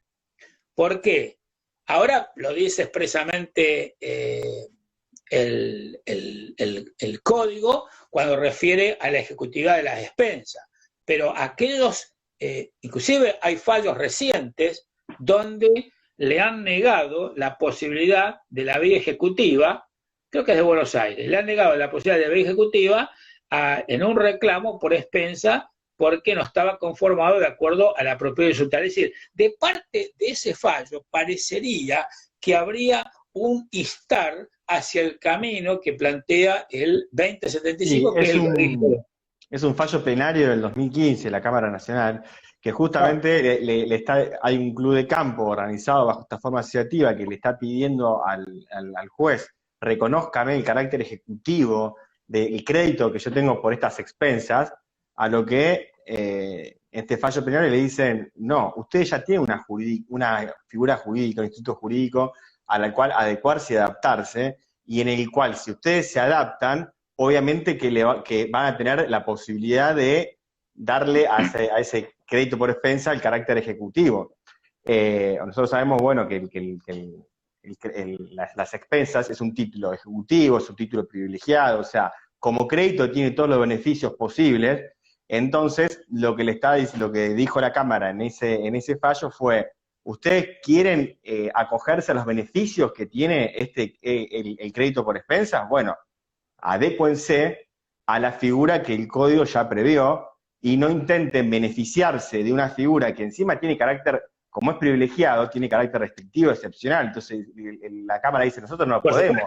¿Por qué? Ahora lo dice expresamente el código cuando refiere a la ejecutividad de las expensas, pero aquellos, inclusive hay fallos recientes donde le han negado la posibilidad de la vía ejecutiva, creo que es de Buenos Aires, le han negado la posibilidad de la vía ejecutiva en un reclamo por expensa porque no estaba conformado de acuerdo a la propiedad horizontal. Es decir, de parte de ese fallo parecería que habría un instar hacia el camino que plantea el 2075, sí, que es un fallo plenario del 2015 de la Cámara Nacional, que justamente hay un club de campo organizado bajo esta forma asociativa que le está pidiendo al juez reconózcame el carácter ejecutivo del crédito que yo tengo por estas expensas, a lo que este fallo plenario le dicen, no, ustedes ya tienen una figura jurídica, un instituto jurídico a la cual adecuarse y adaptarse, y en el cual si ustedes se adaptan, obviamente que van a tener la posibilidad de darle a ese crédito por expensa el carácter ejecutivo. Nosotros sabemos, bueno, que las expensas es un título ejecutivo, es un título privilegiado, o sea, como crédito tiene todos los beneficios posibles, Entonces, lo que dijo la Cámara en ese fallo fue, ¿ustedes quieren acogerse a los beneficios que tiene el crédito por expensas? Bueno, adécuense a la figura que el código ya previó y no intenten beneficiarse de una figura que encima tiene carácter, como es privilegiado, tiene carácter restrictivo, excepcional. Entonces, la Cámara dice, nosotros no podemos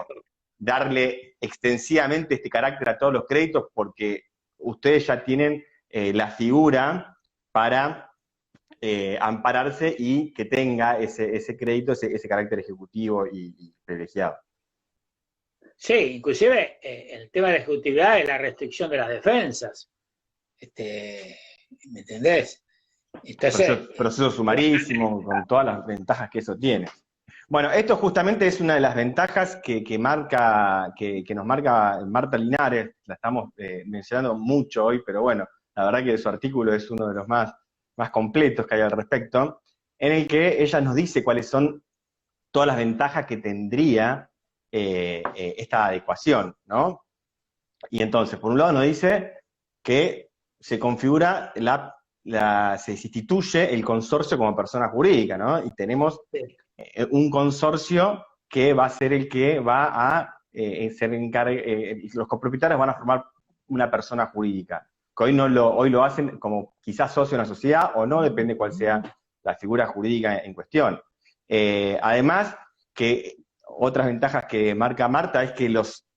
darle extensivamente este carácter a todos los créditos porque ustedes ya tienen la figura para ampararse y que tenga ese crédito, ese carácter ejecutivo y privilegiado. Sí, inclusive el tema de la ejecutividad es la restricción de las defensas. ¿Me entendés? Entonces, proceso sumarísimo, con todas las ventajas que eso tiene. Bueno, esto justamente es una de las ventajas que nos marca Marta Linares, la estamos mencionando mucho hoy, pero bueno, la verdad que su artículo es uno de los más completos que hay al respecto, en el que ella nos dice cuáles son todas las ventajas que tendría esta adecuación, ¿no? Y entonces, por un lado nos dice que se configura se instituye el consorcio como persona jurídica, ¿no? Y tenemos un consorcio que va a ser el que va a los copropietarios van a formar una persona jurídica, que hoy lo hacen como quizás socio de una sociedad o no, depende cuál sea la figura jurídica en cuestión. Además, que otras ventajas que marca Marta es que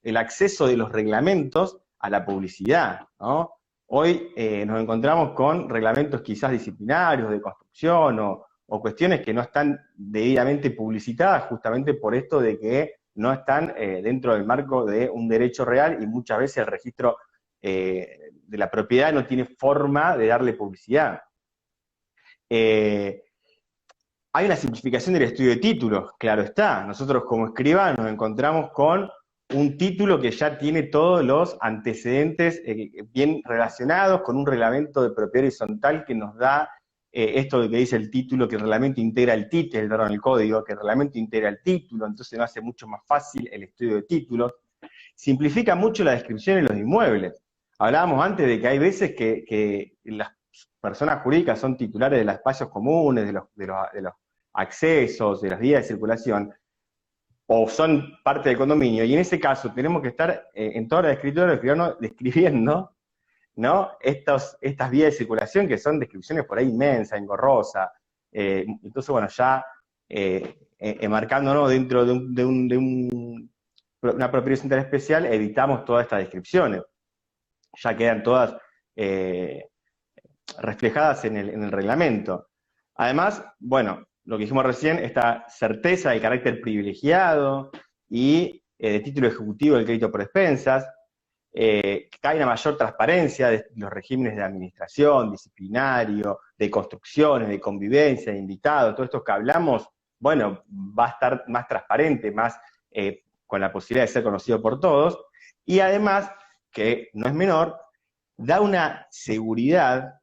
el acceso de los reglamentos a la publicidad, ¿no? Hoy nos encontramos con reglamentos quizás disciplinarios, de construcción o cuestiones que no están debidamente publicitadas justamente por esto de que no están dentro del marco de un derecho real y muchas veces el registro de la propiedad no tiene forma de darle publicidad. Hay una simplificación del estudio de títulos, claro está. Nosotros como escribanos nos encontramos con un título que ya tiene todos los antecedentes bien relacionados, con un reglamento de propiedad horizontal que nos da esto de que dice el título, que el reglamento integra el título, el código, que el reglamento integra el título, entonces nos hace mucho más fácil el estudio de títulos. Simplifica mucho la descripción de los inmuebles. Hablábamos antes de que hay veces que las personas jurídicas son titulares de los espacios comunes, de los accesos, de las vías de circulación, o son parte del condominio, y en ese caso tenemos que estar en toda la escritura describiendo, ¿no? Estas vías de circulación que son descripciones por ahí inmensas, engorrosas. Entonces, bueno, ya enmarcándonos dentro de una propiedad horizontal especial, evitamos todas estas descripciones. Ya quedan todas reflejadas en el reglamento. Además, bueno, lo que dijimos recién, esta certeza del carácter privilegiado y de título ejecutivo del crédito por expensas, que hay una mayor transparencia de los regímenes de administración, disciplinario, de construcciones, de convivencia, de invitados, todo esto que hablamos, bueno, va a estar más transparente, más con la posibilidad de ser conocido por todos, y además, que no es menor, da una seguridad,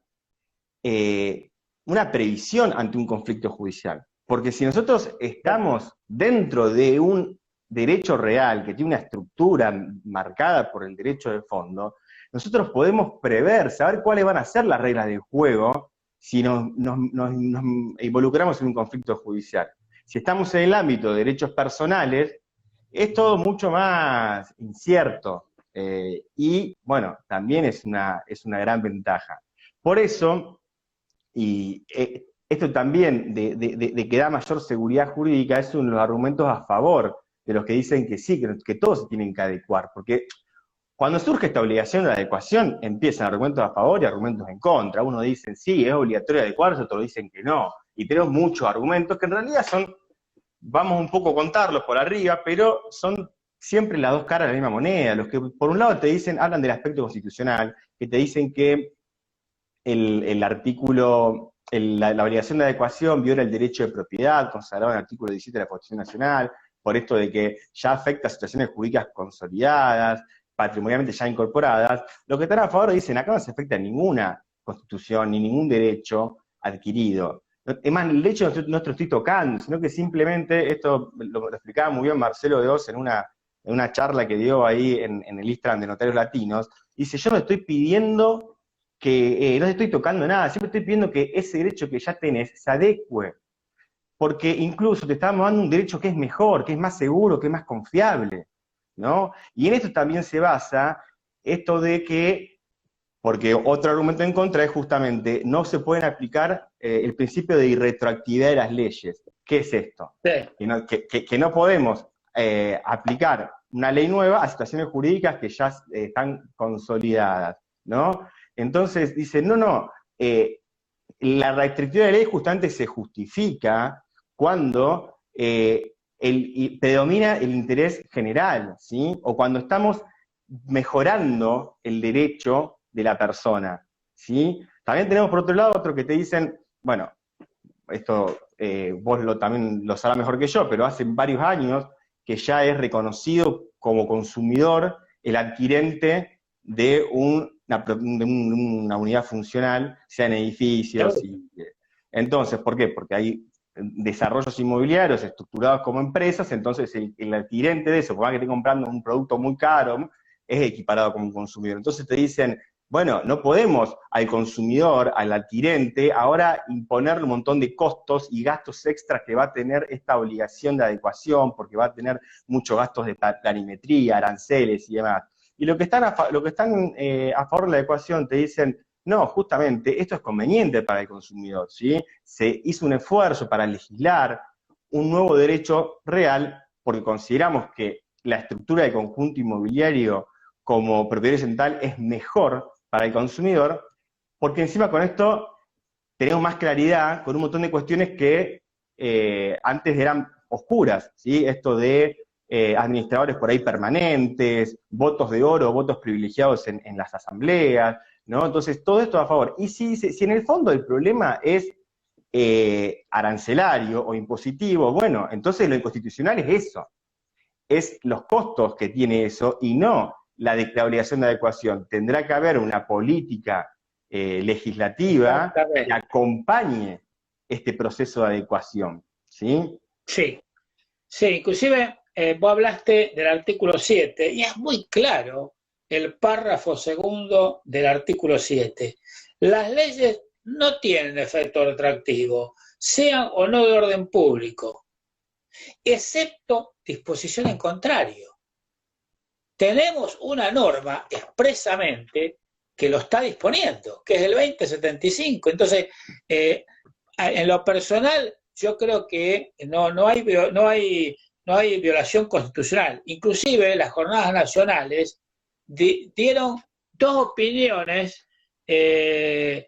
una previsión ante un conflicto judicial. Porque si nosotros estamos dentro de un derecho real que tiene una estructura marcada por el derecho de fondo, nosotros podemos prever, saber cuáles van a ser las reglas del juego si nos involucramos en un conflicto judicial. Si estamos en el ámbito de derechos personales, es todo mucho más incierto. Y, bueno, también es una gran ventaja. Por eso, y esto también de que da mayor seguridad jurídica es uno de los argumentos a favor de los que dicen que sí, que todos se tienen que adecuar, porque cuando surge esta obligación de la adecuación, empiezan argumentos a favor y argumentos en contra. Unos dicen sí, es obligatorio adecuarse, otros dicen que no, y tenemos muchos argumentos que en realidad son, vamos un poco a contarlos por arriba, pero son siempre las dos caras de la misma moneda. Los que por un lado te dicen, hablan del aspecto constitucional, que te dicen que el artículo, la obligación de adecuación viola el derecho de propiedad, consagrado en el artículo 17 de la Constitución Nacional, por esto de que ya afecta a situaciones jurídicas consolidadas, patrimonialmente ya incorporadas. Los que están a favor dicen, acá no se afecta ninguna constitución, ni ningún derecho adquirido. Es más, el derecho no estoy tocando, sino que simplemente, esto lo explicaba muy bien Marcelo de Oz en una charla que dio ahí en el Instagram de Notarios Latinos, dice, yo no estoy pidiendo que no te estoy tocando nada, siempre estoy pidiendo que ese derecho que ya tenés se adecue, porque incluso te estamos dando un derecho que es mejor, que es más seguro, que es más confiable, ¿no? Y en esto también se basa esto de que, porque otro argumento en contra es justamente, no se pueden aplicar el principio de irretroactividad de las leyes. ¿Qué es esto? Sí. Que no podemos aplicar una ley nueva a situaciones jurídicas que ya están consolidadas, ¿no? Entonces dice, no, la restrictividad de la ley justamente se justifica cuando predomina el interés general, ¿sí? O cuando estamos mejorando el derecho de la persona, ¿sí? También tenemos por otro lado otro que te dicen, bueno, esto vos también lo sabrás mejor que yo, pero hace varios años que ya es reconocido como consumidor el adquirente de una unidad funcional, sea en edificios. Entonces, ¿por qué? Porque hay desarrollos inmobiliarios estructurados como empresas, entonces el adquirente de eso, por más que esté comprando un producto muy caro, es equiparado como un consumidor. Entonces te dicen, bueno, no podemos al consumidor, al adquirente, ahora imponerle un montón de costos y gastos extras que va a tener esta obligación de adecuación, porque va a tener muchos gastos de planimetría, aranceles y demás. Y lo que están a favor de la adecuación te dicen, no, justamente esto es conveniente para el consumidor, ¿sí? Se hizo un esfuerzo para legislar un nuevo derecho real porque consideramos que la estructura de conjunto inmobiliario como propiedad horizontal es mejor para el consumidor, porque encima con esto tenemos más claridad con un montón de cuestiones que antes eran oscuras, ¿sí? Esto de administradores por ahí permanentes, votos de oro, votos privilegiados en las asambleas, ¿no? Entonces, todo esto a favor. Y si en el fondo el problema es arancelario o impositivo, bueno, entonces lo inconstitucional es eso, es los costos que tiene eso y no la obligación de adecuación. Tendrá que haber una política legislativa que acompañe este proceso de adecuación, ¿sí? Sí, sí, inclusive vos hablaste del artículo 7 y es muy claro el párrafo segundo del artículo 7. Las leyes no tienen efecto retroactivo, sean o no de orden público, excepto disposición en contrario. Tenemos una norma expresamente que lo está disponiendo, que es el 2075. Entonces, en lo personal, yo creo que no hay violación constitucional. Inclusive las jornadas nacionales dieron dos opiniones que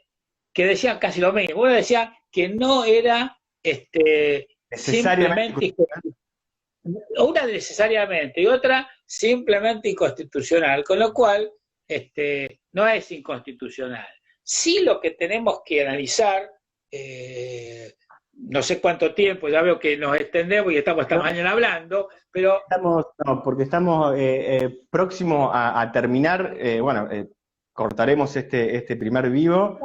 decían casi lo mismo. Una decía que no era simplemente, una necesariamente y otra simplemente inconstitucional, con lo cual no es inconstitucional. Sí, lo que tenemos que analizar, no sé cuánto tiempo, ya veo que nos extendemos y estamos esta mañana hablando, pero... porque estamos próximos a terminar, cortaremos este primer vivo.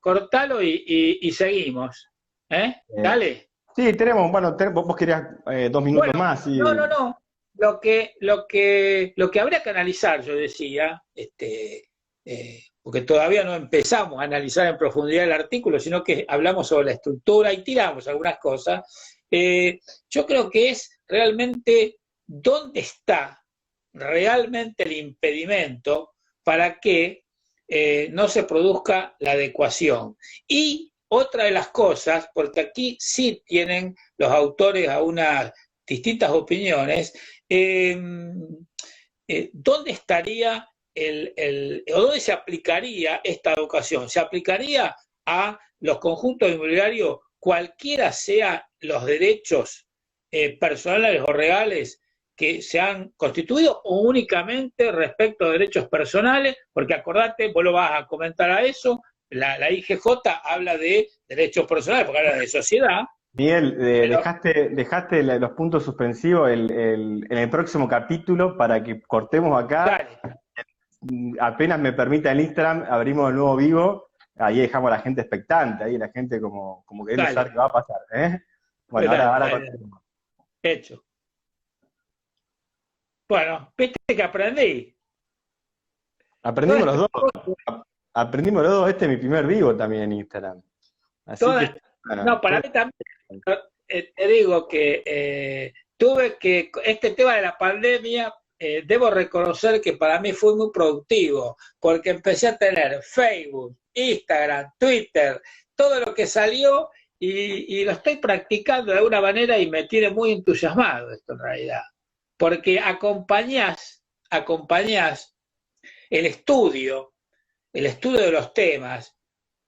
Cortalo y seguimos. Dale. Sí, tenemos, vos querías 2 minutos más. Y... No. Lo que habría que analizar, yo decía, porque todavía no empezamos a analizar en profundidad el artículo, sino que hablamos sobre la estructura y tiramos algunas cosas, yo creo que es realmente dónde está realmente el impedimento para que no se produzca la adecuación. Y otra de las cosas, porque aquí sí tienen los autores a unas distintas opiniones, ¿dónde estaría o dónde se aplicaría esta adecuación? ¿Se aplicaría a los conjuntos inmobiliarios cualquiera sea los derechos personales o reales que se han constituido o únicamente respecto a derechos personales? Porque acordate, vos lo vas a comentar a eso, la IGJ habla de derechos personales porque habla de sociedad. Miguel, dejaste los puntos suspensivos en el próximo capítulo para que cortemos acá. Dale. Apenas me permita el Instagram, abrimos el nuevo vivo, ahí dejamos a la gente expectante, ahí la gente como queriendo saber qué va a pasar. Bueno, ahora continuamos. Hecho. Bueno, viste que aprendí. Aprendimos Todas los estas dos. cosas, Aprendimos los dos. Este es mi primer vivo también en Instagram. Así que, todas, no, para mí también, te digo que tuve que, este tema de la pandemia, debo reconocer que para mí fue muy productivo, porque empecé a tener Facebook, Instagram, Twitter, todo lo que salió y lo estoy practicando de alguna manera y me tiene muy entusiasmado esto en realidad, porque acompañás el estudio, el estudio de los temas,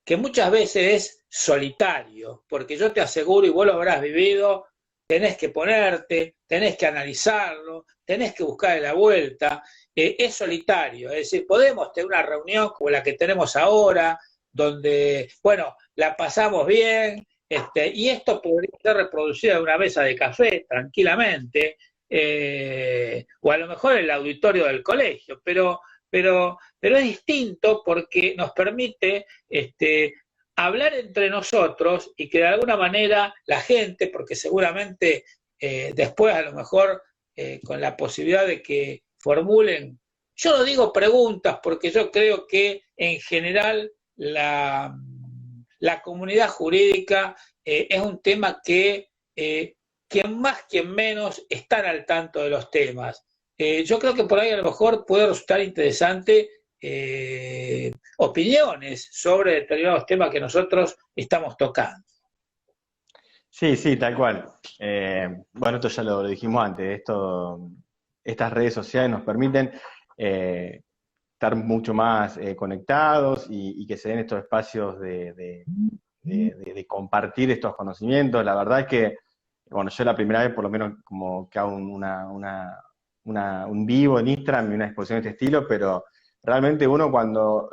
que muchas veces es solitario, porque yo te aseguro, y vos lo habrás vivido, tenés que ponerte, tenés que analizarlo, tenés que buscar la vuelta, es solitario, es decir, podemos tener una reunión como la que tenemos ahora, donde, bueno, la pasamos bien, y esto podría ser reproducido en una mesa de café tranquilamente, o a lo mejor en el auditorio del colegio, pero es distinto porque nos permite hablar entre nosotros y que de alguna manera la gente, porque seguramente después a lo mejor con la posibilidad de que formulen, yo no digo preguntas porque yo creo que en general la comunidad jurídica es un tema que quien más, quien menos están al tanto de los temas. Yo creo que por ahí a lo mejor puede resultar interesante opiniones sobre determinados temas que nosotros estamos tocando. sí, sí, tal cual. Bueno, esto ya lo dijimos antes. Estas redes sociales nos permiten estar mucho más conectados y que se den estos espacios de compartir estos conocimientos. La verdad es que, bueno, yo la primera vez por lo menos como que hago un vivo en Instagram y una exposición de este estilo, pero realmente uno cuando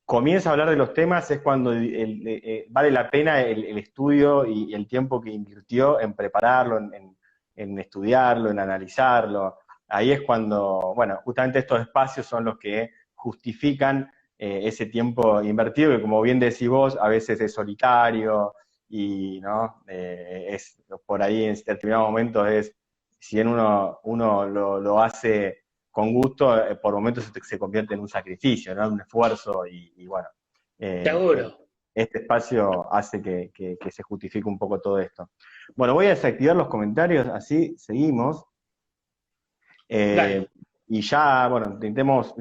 comienza a hablar de los temas es cuando vale la pena el estudio y el tiempo que invirtió en prepararlo, en estudiarlo, en analizarlo. Ahí es cuando, bueno, justamente estos espacios son los que justifican ese tiempo invertido, que como bien decís vos, a veces es solitario y ¿no? Es por ahí en determinados momentos si bien uno lo hace con gusto, por momentos se convierte en un sacrificio, ¿no? En un esfuerzo y bueno, Seguro. este espacio hace que se justifique un poco todo esto. Bueno, voy a desactivar los comentarios, así seguimos. Dale. Y ya, bueno, intentemos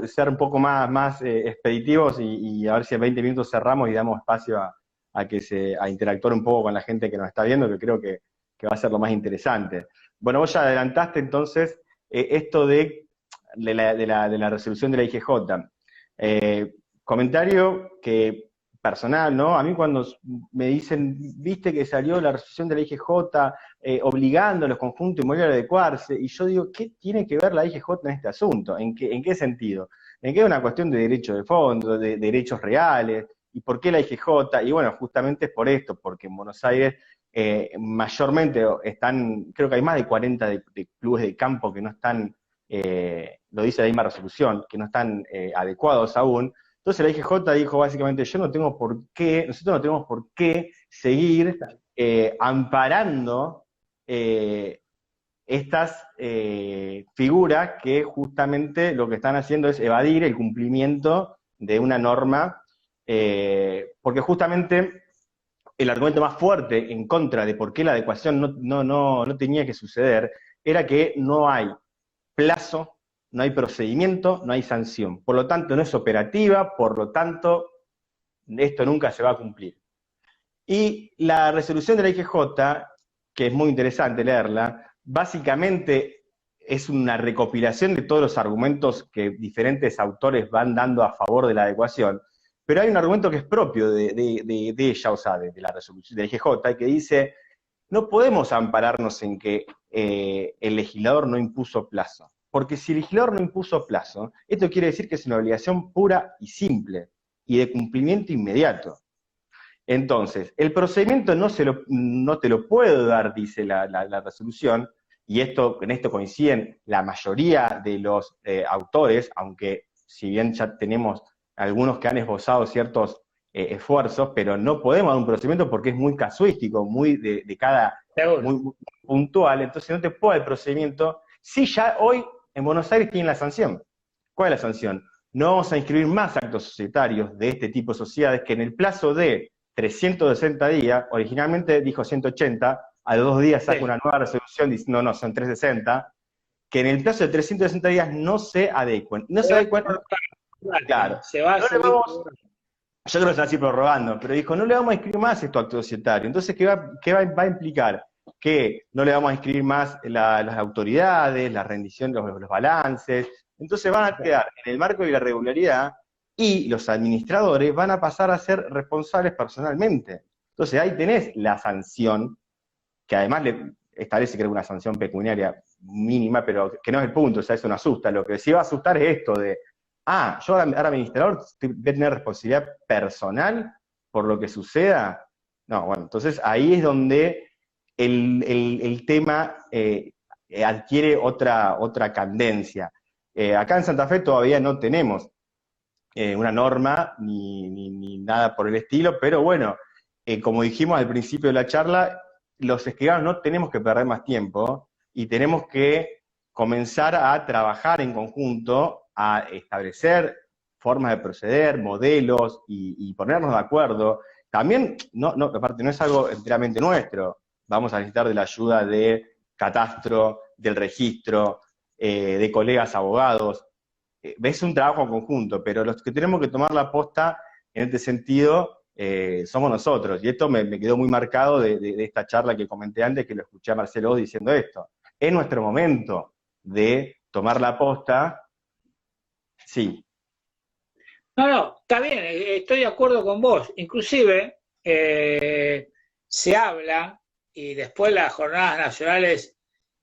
ser un poco más expeditivos y a ver si en 20 minutos cerramos y damos espacio a interactuar un poco con la gente que nos está viendo, que creo que va a ser lo más interesante. Bueno, vos ya adelantaste entonces esto de la resolución de la IGJ. Comentario que personal, ¿no? A mí cuando me dicen, viste que salió la resolución de la IGJ obligando a los conjuntos inmobiliarios a adecuarse, y yo digo, ¿qué tiene que ver la IGJ en este asunto? ¿En qué sentido? ¿En qué es una cuestión de derecho de fondo, de derechos reales? ¿Y por qué la IGJ? Y bueno, justamente es por esto, porque en Buenos Aires mayormente están, creo que hay más de 40 de clubes de campo que no están, lo dice la misma resolución, que no están adecuados aún. Entonces la IGJ dijo básicamente, nosotros no tenemos por qué seguir amparando estas figuras que justamente lo que están haciendo es evadir el cumplimiento de una norma, porque justamente el argumento más fuerte en contra de por qué la adecuación no tenía que suceder era que no hay plazo, no hay procedimiento, no hay sanción. Por lo tanto, no es operativa, por lo tanto, esto nunca se va a cumplir. Y la resolución de la IGJ, que es muy interesante leerla, básicamente es una recopilación de todos los argumentos que diferentes autores van dando a favor de la adecuación, pero hay un argumento que es propio de ella, o sea, de la resolución de la IGJ, que dice, no podemos ampararnos en que el legislador no impuso plazo, porque si el legislador no impuso plazo, esto quiere decir que es una obligación pura y simple, y de cumplimiento inmediato. Entonces, el procedimiento no te lo puedo dar, dice la resolución, y en esto coinciden la mayoría de los autores, aunque si bien ya tenemos algunos que han esbozado ciertos esfuerzos, pero no podemos dar un procedimiento porque es muy casuístico, muy muy puntual, entonces no te puedo dar el procedimiento, si ya hoy en Buenos Aires tienen la sanción. ¿Cuál es la sanción? No vamos a inscribir más actos societarios de este tipo de sociedades que en el plazo de 360 días, originalmente dijo 180, a los 2 días saca una nueva resolución diciendo no, son 360, que en el plazo de 360 días no se adecuen. No se adecuen, claro. Se va a no le vamos, yo creo que se va a seguir prorrogando, pero dijo, no le vamos a inscribir más estos actos societarios. Entonces, ¿qué va a implicar? Que no le vamos a inscribir más las autoridades, la rendición, los balances. Entonces van a quedar en el marco de la regularidad y los administradores van a pasar a ser responsables personalmente. Entonces ahí tenés la sanción, que además le establece creo una sanción pecuniaria mínima, pero que no es el punto, o sea, eso no asusta. Lo que sí va a asustar es esto de, yo ahora administrador voy a tener responsabilidad personal por lo que suceda. No, bueno, entonces ahí es donde el tema adquiere otra candencia. Acá en Santa Fe todavía no tenemos una norma ni nada por el estilo, pero bueno, como dijimos al principio de la charla, los escribanos no tenemos que perder más tiempo y tenemos que comenzar a trabajar en conjunto, a establecer formas de proceder, modelos y ponernos de acuerdo. También, aparte, no es algo enteramente nuestro. Vamos a necesitar de la ayuda de catastro, del registro, de colegas abogados. Es un trabajo en conjunto, pero los que tenemos que tomar la posta en este sentido somos nosotros. Y esto me quedó muy marcado de esta charla que comenté antes, que lo escuché a Marcelo Oz diciendo esto. Es nuestro momento de tomar la posta. Sí. No, está bien, estoy de acuerdo con vos. Inclusive se habla, y después las jornadas nacionales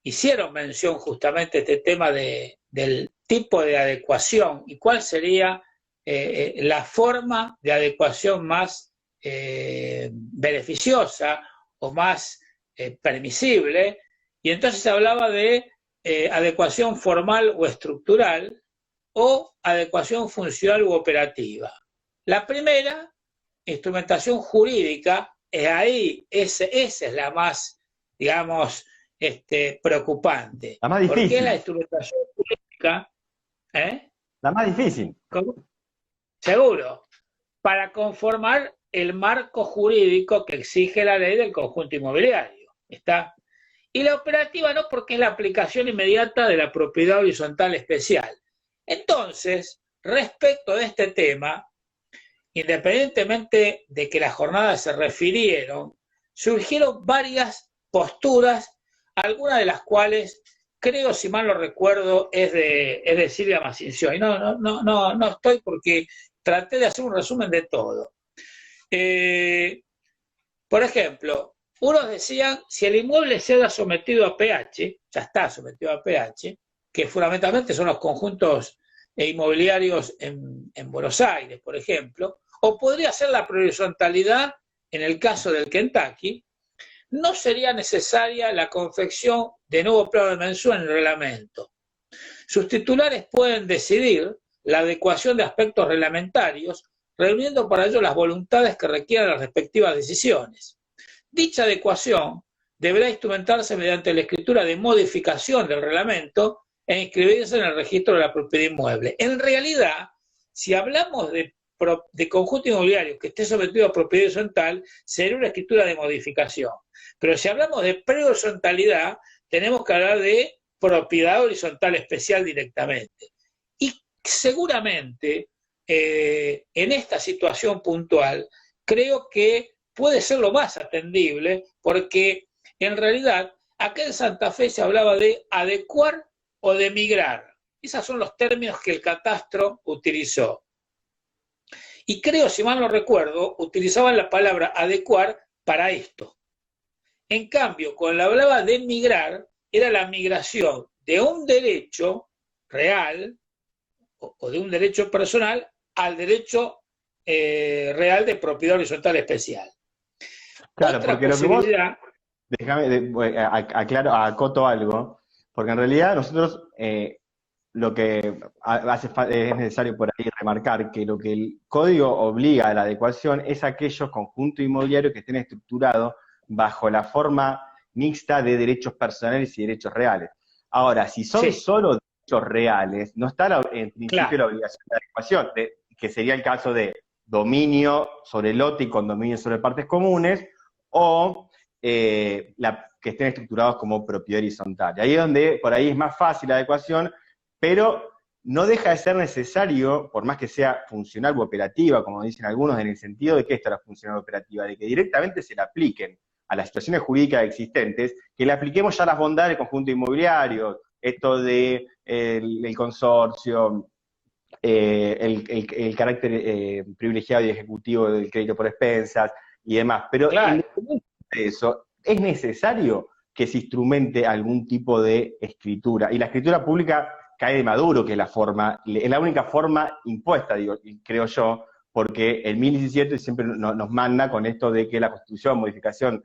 hicieron mención justamente a este tema del tipo de adecuación y cuál sería la forma de adecuación más beneficiosa o más permisible, y entonces se hablaba de adecuación formal o estructural o adecuación funcional u operativa. La primera, instrumentación jurídica, esa es la más, digamos, preocupante. La más difícil. ¿Por qué la instrumentación jurídica? La más difícil. ¿Cómo? Seguro. Para conformar el marco jurídico que exige la ley del conjunto inmobiliario. ¿Está? Y la operativa no, porque es la aplicación inmediata de la propiedad horizontal especial. Entonces, respecto de este tema, independientemente de que las jornadas se refirieron, surgieron varias posturas, algunas de las cuales, creo, si mal no recuerdo, es de Silvia Masincio. Y no estoy, porque traté de hacer un resumen de todo. Por ejemplo, unos decían, si el inmueble queda sometido a PH, ya está sometido a PH, que fundamentalmente son los conjuntos inmobiliarios en Buenos Aires, por ejemplo, o podría ser la horizontalidad en el caso del Kentucky, no sería necesaria la confección de nuevo plano de dimensión en el reglamento. Sus titulares pueden decidir la adecuación de aspectos reglamentarios, reuniendo para ello las voluntades que requieran las respectivas decisiones. Dicha adecuación deberá instrumentarse mediante la escritura de modificación del reglamento e inscribirse en el registro de la propiedad inmueble. En realidad, si hablamos de conjunto inmobiliario que esté sometido a propiedad horizontal, sería una escritura de modificación. Pero si hablamos de prehorizontalidad, tenemos que hablar de propiedad horizontal especial directamente. Y seguramente, en esta situación puntual, creo que puede ser lo más atendible, porque en realidad acá en Santa Fe se hablaba de adecuar o de migrar. Esos son los términos que el catastro utilizó. Y creo, si mal no recuerdo, utilizaban la palabra adecuar para esto. En cambio, cuando hablaba de migrar, era la migración de un derecho real o de un derecho personal al derecho real de propiedad horizontal especial. Claro, otra porque posibilidad... lo que vos, déjame, acoto algo, porque en realidad nosotros lo que es necesario por ahí remarcar que lo que el código obliga a la adecuación es aquellos conjuntos inmobiliarios que estén estructurados bajo la forma mixta de derechos personales y derechos reales. Ahora, si son solo derechos reales, no está en principio Claro. la obligación de adecuación, que sería el caso de dominio sobre lote y condominio sobre partes comunes, o que estén estructurados como propiedad horizontal. Y ahí es donde, por ahí es más fácil la adecuación, pero no deja de ser necesario, por más que sea funcional o operativa, como dicen algunos, en el sentido de que esto era funcional o operativa, de que directamente se le apliquen a las situaciones jurídicas existentes, que le apliquemos ya las bondades del conjunto inmobiliario, esto de el consorcio, el carácter privilegiado y ejecutivo del crédito por expensas y demás. Pero Claro. independientemente de eso, es necesario que se instrumente algún tipo de escritura. Y la escritura pública cae de maduro, que es la única forma impuesta, digo, creo yo, porque el 1017 siempre nos manda con esto de que la Constitución, modificación,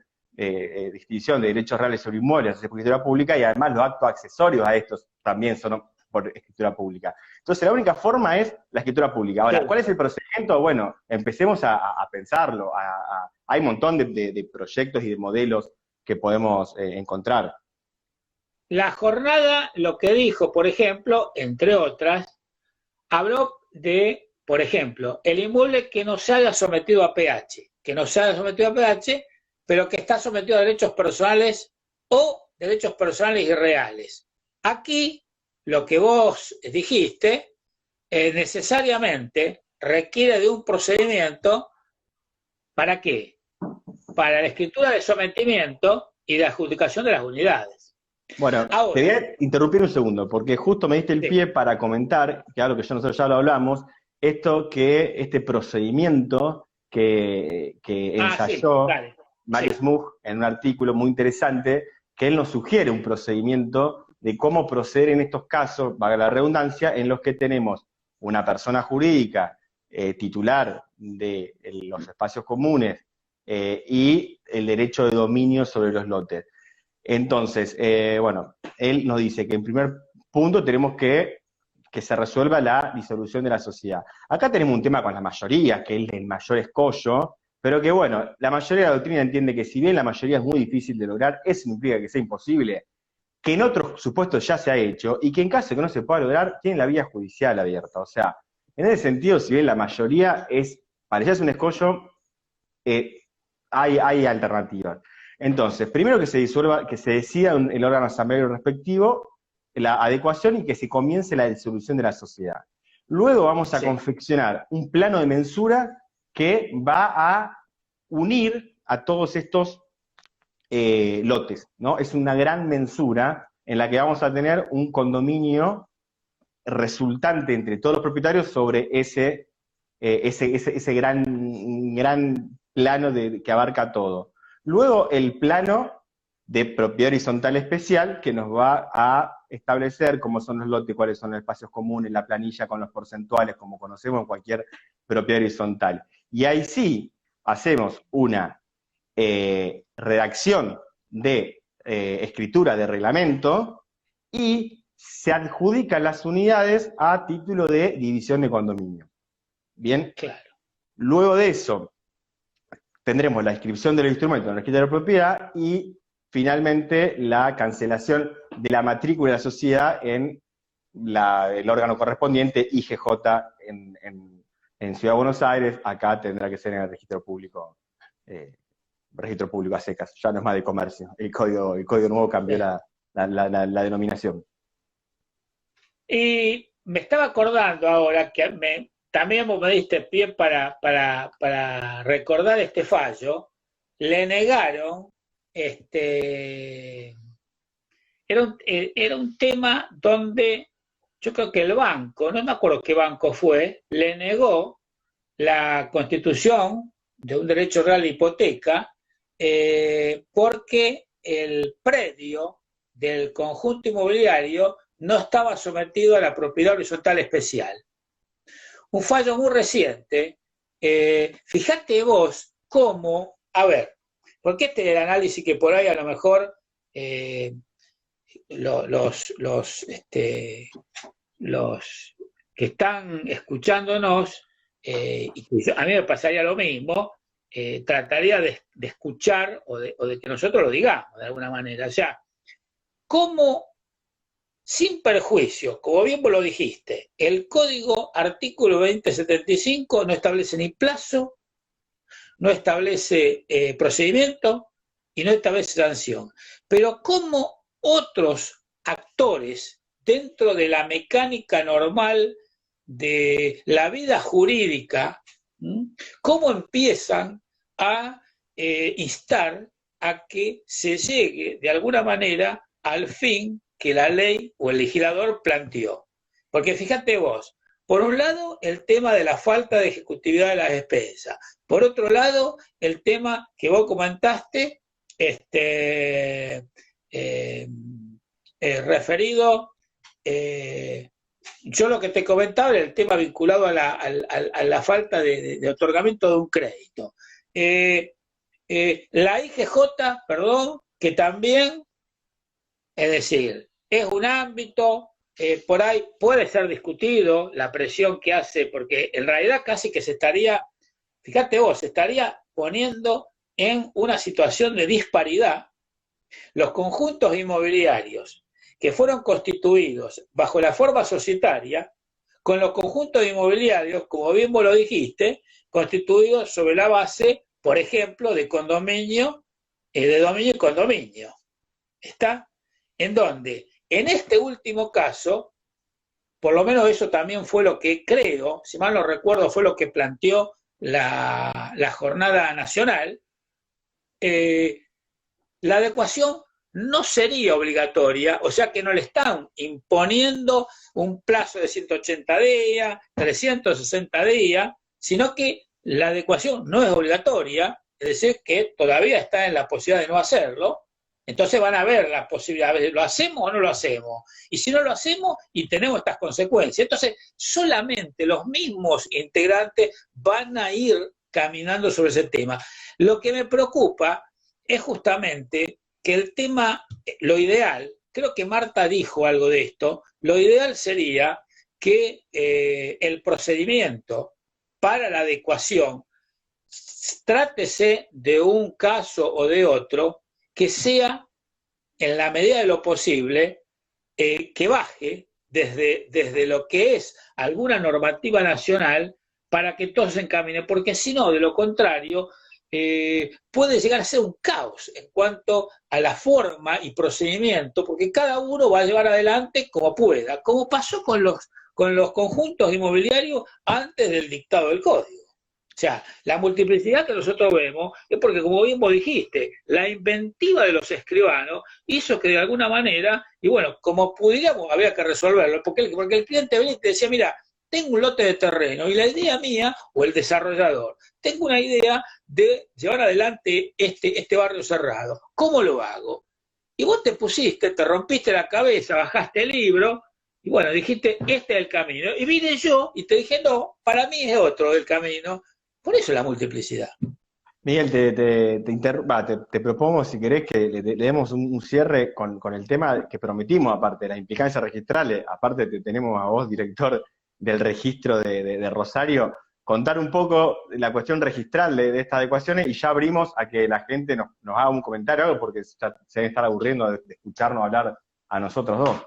distinción de derechos reales sobre inmuebles, es escritura pública, y además los actos accesorios a estos también son por escritura pública. Entonces, la única forma es la escritura pública. Ahora, ¿cuál es el procedimiento? Bueno, empecemos a pensarlo. Hay un montón de proyectos y de modelos que podemos encontrar. La jornada lo que dijo, por ejemplo, entre otras, habló de, por ejemplo, el inmueble que no se haya sometido a PH, pero que está sometido a derechos personales o derechos personales y reales. Aquí, lo que vos dijiste, necesariamente requiere de un procedimiento, ¿para qué? Para la escritura de sometimiento y la adjudicación de las unidades. Bueno, ahora, te voy a interrumpir un segundo, porque justo me diste el pie para comentar, que algo que nosotros ya lo hablamos, este procedimiento que ensayó Marius Moog en un artículo muy interesante, que él nos sugiere un procedimiento de cómo proceder en estos casos, valga la redundancia, en los que tenemos una persona jurídica titular de los espacios comunes y el derecho de dominio sobre los lotes. Entonces, bueno, él nos dice que en primer punto tenemos que se resuelva la disolución de la sociedad. Acá tenemos un tema con las mayorías, que es el mayor escollo, pero que bueno, la mayoría de la doctrina entiende que si bien la mayoría es muy difícil de lograr, eso no implica que sea imposible, que en otros supuestos ya se ha hecho, y que en caso de que no se pueda lograr, tiene la vía judicial abierta. O sea, en ese sentido, si bien la mayoría parecía un escollo, hay alternativas. Entonces, primero que se disuelva, que se decida el órgano asambleario respectivo, la adecuación y que se comience la disolución de la sociedad. Luego vamos a confeccionar un plano de mensura que va a unir a todos estos lotes, ¿no? Es una gran mensura en la que vamos a tener un condominio resultante entre todos los propietarios sobre ese gran plano que abarca todo. Luego el plano de propiedad horizontal especial que nos va a establecer cómo son los lotes, cuáles son los espacios comunes, la planilla con los porcentuales, como conocemos en cualquier propiedad horizontal. Y ahí sí hacemos una redacción de escritura de reglamento y se adjudican las unidades a título de división de condominio. ¿Bien? Claro. Luego de eso, tendremos la inscripción de los instrumentos en el registro de la propiedad y finalmente la cancelación de la matrícula de la sociedad en el órgano correspondiente, IGJ, en Ciudad de Buenos Aires. Acá tendrá que ser en el registro público a secas, ya no es más de comercio. El código nuevo cambió la denominación. Y me estaba acordando ahora que también me diste pie para recordar este fallo. Le negaron, era un tema donde yo creo que el banco, no me acuerdo qué banco fue, le negó la constitución de un derecho real de hipoteca porque el predio del conjunto inmobiliario no estaba sometido a la propiedad horizontal especial. Un fallo muy reciente. Fíjate vos cómo, a ver, porque este es el análisis que por ahí a lo mejor los que están escuchándonos, y a mí me pasaría lo mismo, trataría de escuchar o de que nosotros lo digamos de alguna manera. O sea, ¿cómo sin perjuicio, como bien vos lo dijiste, el código artículo 2075 no establece ni plazo, no establece procedimiento y no establece sanción. Pero como otros actores dentro de la mecánica normal de la vida jurídica, cómo empiezan a instar a que se llegue de alguna manera al fin que la ley o el legislador planteó. Porque fíjate vos, por un lado el tema de la falta de ejecutividad de las expensas, por otro lado el tema que vos comentaste, referido, yo lo que te comentaba era el tema vinculado a la falta de otorgamiento de un crédito. La IGJ, perdón, que también, es decir, es un ámbito, por ahí puede ser discutido la presión que hace, porque en realidad casi que se estaría, fíjate vos, se estaría poniendo en una situación de disparidad los conjuntos inmobiliarios que fueron constituidos bajo la forma societaria con los conjuntos inmobiliarios, como bien vos lo dijiste, constituidos sobre la base, por ejemplo, de condominio, de dominio y condominio. ¿Está? En donde, en este último caso, por lo menos eso también fue lo que creo, si mal no recuerdo, fue lo que planteó la jornada nacional, la adecuación no sería obligatoria, o sea que no le están imponiendo un plazo de 180 días, 360 días, sino que la adecuación no es obligatoria, es decir, que todavía está en la posibilidad de no hacerlo. Entonces van a ver las posibilidades, ¿lo hacemos o no lo hacemos? Y si no lo hacemos y tenemos estas consecuencias, entonces solamente los mismos integrantes van a ir caminando sobre ese tema. Lo que me preocupa es justamente que el tema, lo ideal, creo que Marta dijo algo de esto, lo ideal sería que el procedimiento para la adecuación, trátese de un caso o de otro, que sea, en la medida de lo posible, que baje desde lo que es alguna normativa nacional para que todo se encamine, porque si no, de lo contrario, puede llegar a ser un caos en cuanto a la forma y procedimiento, porque cada uno va a llevar adelante como pueda, como pasó con los conjuntos inmobiliarios antes del dictado del código. O sea, la multiplicidad que nosotros vemos es porque, como bien vos dijiste, la inventiva de los escribanos hizo que de alguna manera, y bueno, como pudiéramos, había que resolverlo, porque el cliente venía y te decía, mira, tengo un lote de terreno y la idea mía, o el desarrollador, tengo una idea de llevar adelante este barrio cerrado. ¿Cómo lo hago? Y vos te pusiste, te rompiste la cabeza, bajaste el libro, y bueno, dijiste, este es el camino. Y vine yo y te dije, no, para mí es otro el camino. Por eso la multiplicidad. Miguel, te propongo, si querés, que le demos un cierre con el tema que prometimos, aparte de las implicancias registrales, aparte te tenemos a vos, director del registro de Rosario, contar un poco la cuestión registral de estas adecuaciones y ya abrimos a que la gente nos haga un comentario o algo, porque se deben estar aburriendo de escucharnos hablar a nosotros dos.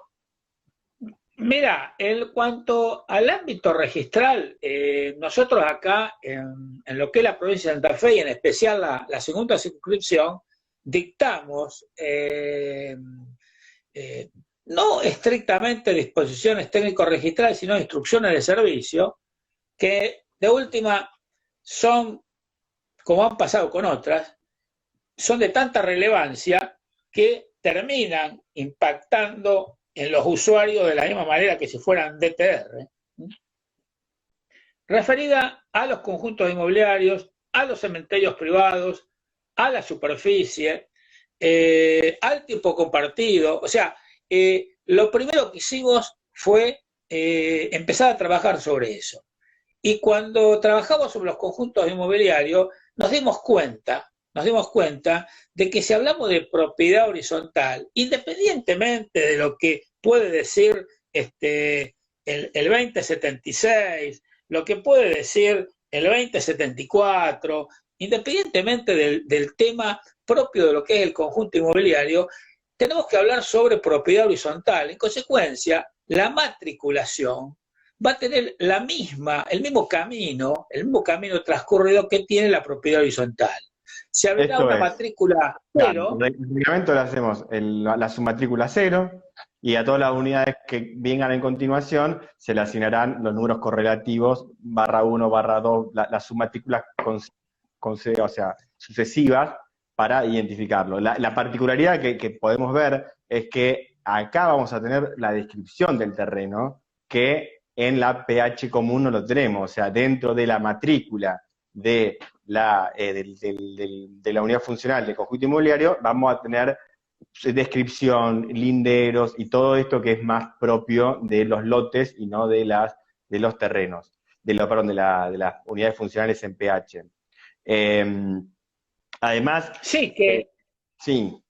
Mira, en cuanto al ámbito registral, nosotros acá, en lo que es la provincia de Santa Fe, y en especial la segunda circunscripción, dictamos no estrictamente disposiciones técnico-registrales, sino instrucciones de servicio, que de última son, como han pasado con otras, son de tanta relevancia que terminan impactando en los usuarios de la misma manera que si fueran DTR, referida a los conjuntos inmobiliarios, a los cementerios privados, a la superficie, al tiempo compartido. O sea, lo primero que hicimos fue empezar a trabajar sobre eso. Y cuando trabajamos sobre los conjuntos inmobiliarios, nos dimos cuenta de que si hablamos de propiedad horizontal, independientemente de lo que puede decir el 2076, lo que puede decir el 2074, independientemente del tema propio de lo que es el conjunto inmobiliario, tenemos que hablar sobre propiedad horizontal. En consecuencia, la matriculación va a tener el mismo camino transcurrido que tiene la propiedad horizontal. Se abrirá Esto una es. matrícula Claro, cero. el reglamento le hacemos la submatrícula cero y a todas las unidades que vengan en continuación se le asignarán los números correlativos, /1, /2, las submatrículas o sea, sucesivas para identificarlo. La particularidad que podemos ver es que acá vamos a tener la descripción del terreno, que en la PH común no lo tenemos, o sea, dentro de la matrícula de de la unidad funcional del conjunto inmobiliario, vamos a tener descripción, linderos y todo esto que es más propio de los lotes y no de los terrenos, perdón, de las unidades funcionales en PH. Además, Sí, que, sí,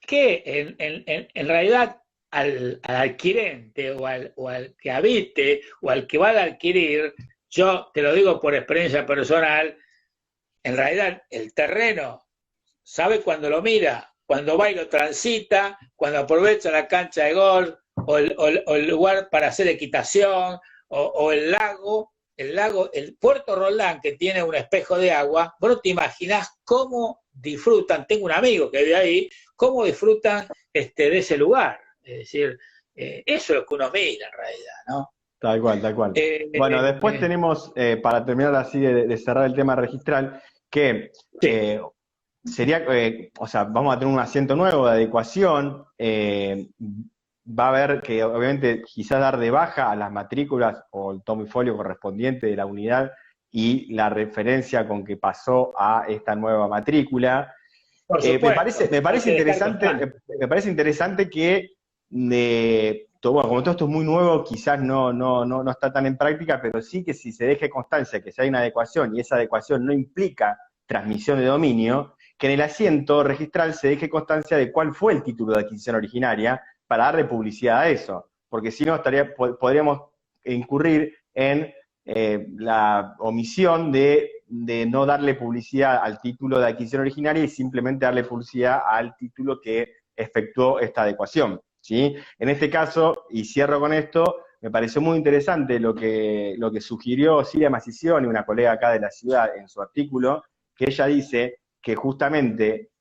que en realidad al adquirente o al que habite o al que va a adquirir, yo te lo digo por experiencia personal, en realidad el terreno sabe cuando lo mira, cuando va y lo transita, cuando aprovecha la cancha de golf o el lugar para hacer equitación o el Puerto Roldán que tiene un espejo de agua. Vos no te imaginás cómo disfrutan, tengo un amigo que vive ahí, cómo disfrutan de ese lugar. Es decir, eso es lo que uno mira en realidad, ¿no? tal cual, tal cual. Bueno, después tenemos, para terminar así de cerrar el tema registral, que sí. sería, o sea, vamos a tener un asiento nuevo de adecuación, va a haber que obviamente quizás dar de baja a las matrículas o el tomo y folio correspondiente de la unidad y la referencia con que pasó a esta nueva matrícula. Por supuesto, Me parece interesante que, bueno, como todo esto es muy nuevo, quizás no está tan en práctica, pero sí que si se deje constancia que si hay una adecuación y esa adecuación no implica transmisión de dominio, que en el asiento registral se deje constancia de cuál fue el título de adquisición originaria para darle publicidad a eso, porque si no podríamos incurrir en la omisión de no darle publicidad al título de adquisición originaria y simplemente darle publicidad al título que efectuó esta adecuación, ¿sí? En este caso, y cierro con esto, me pareció muy interesante lo que sugirió Silvia Macisioni, una colega acá de la ciudad, en su artículo, que ella dice que justamente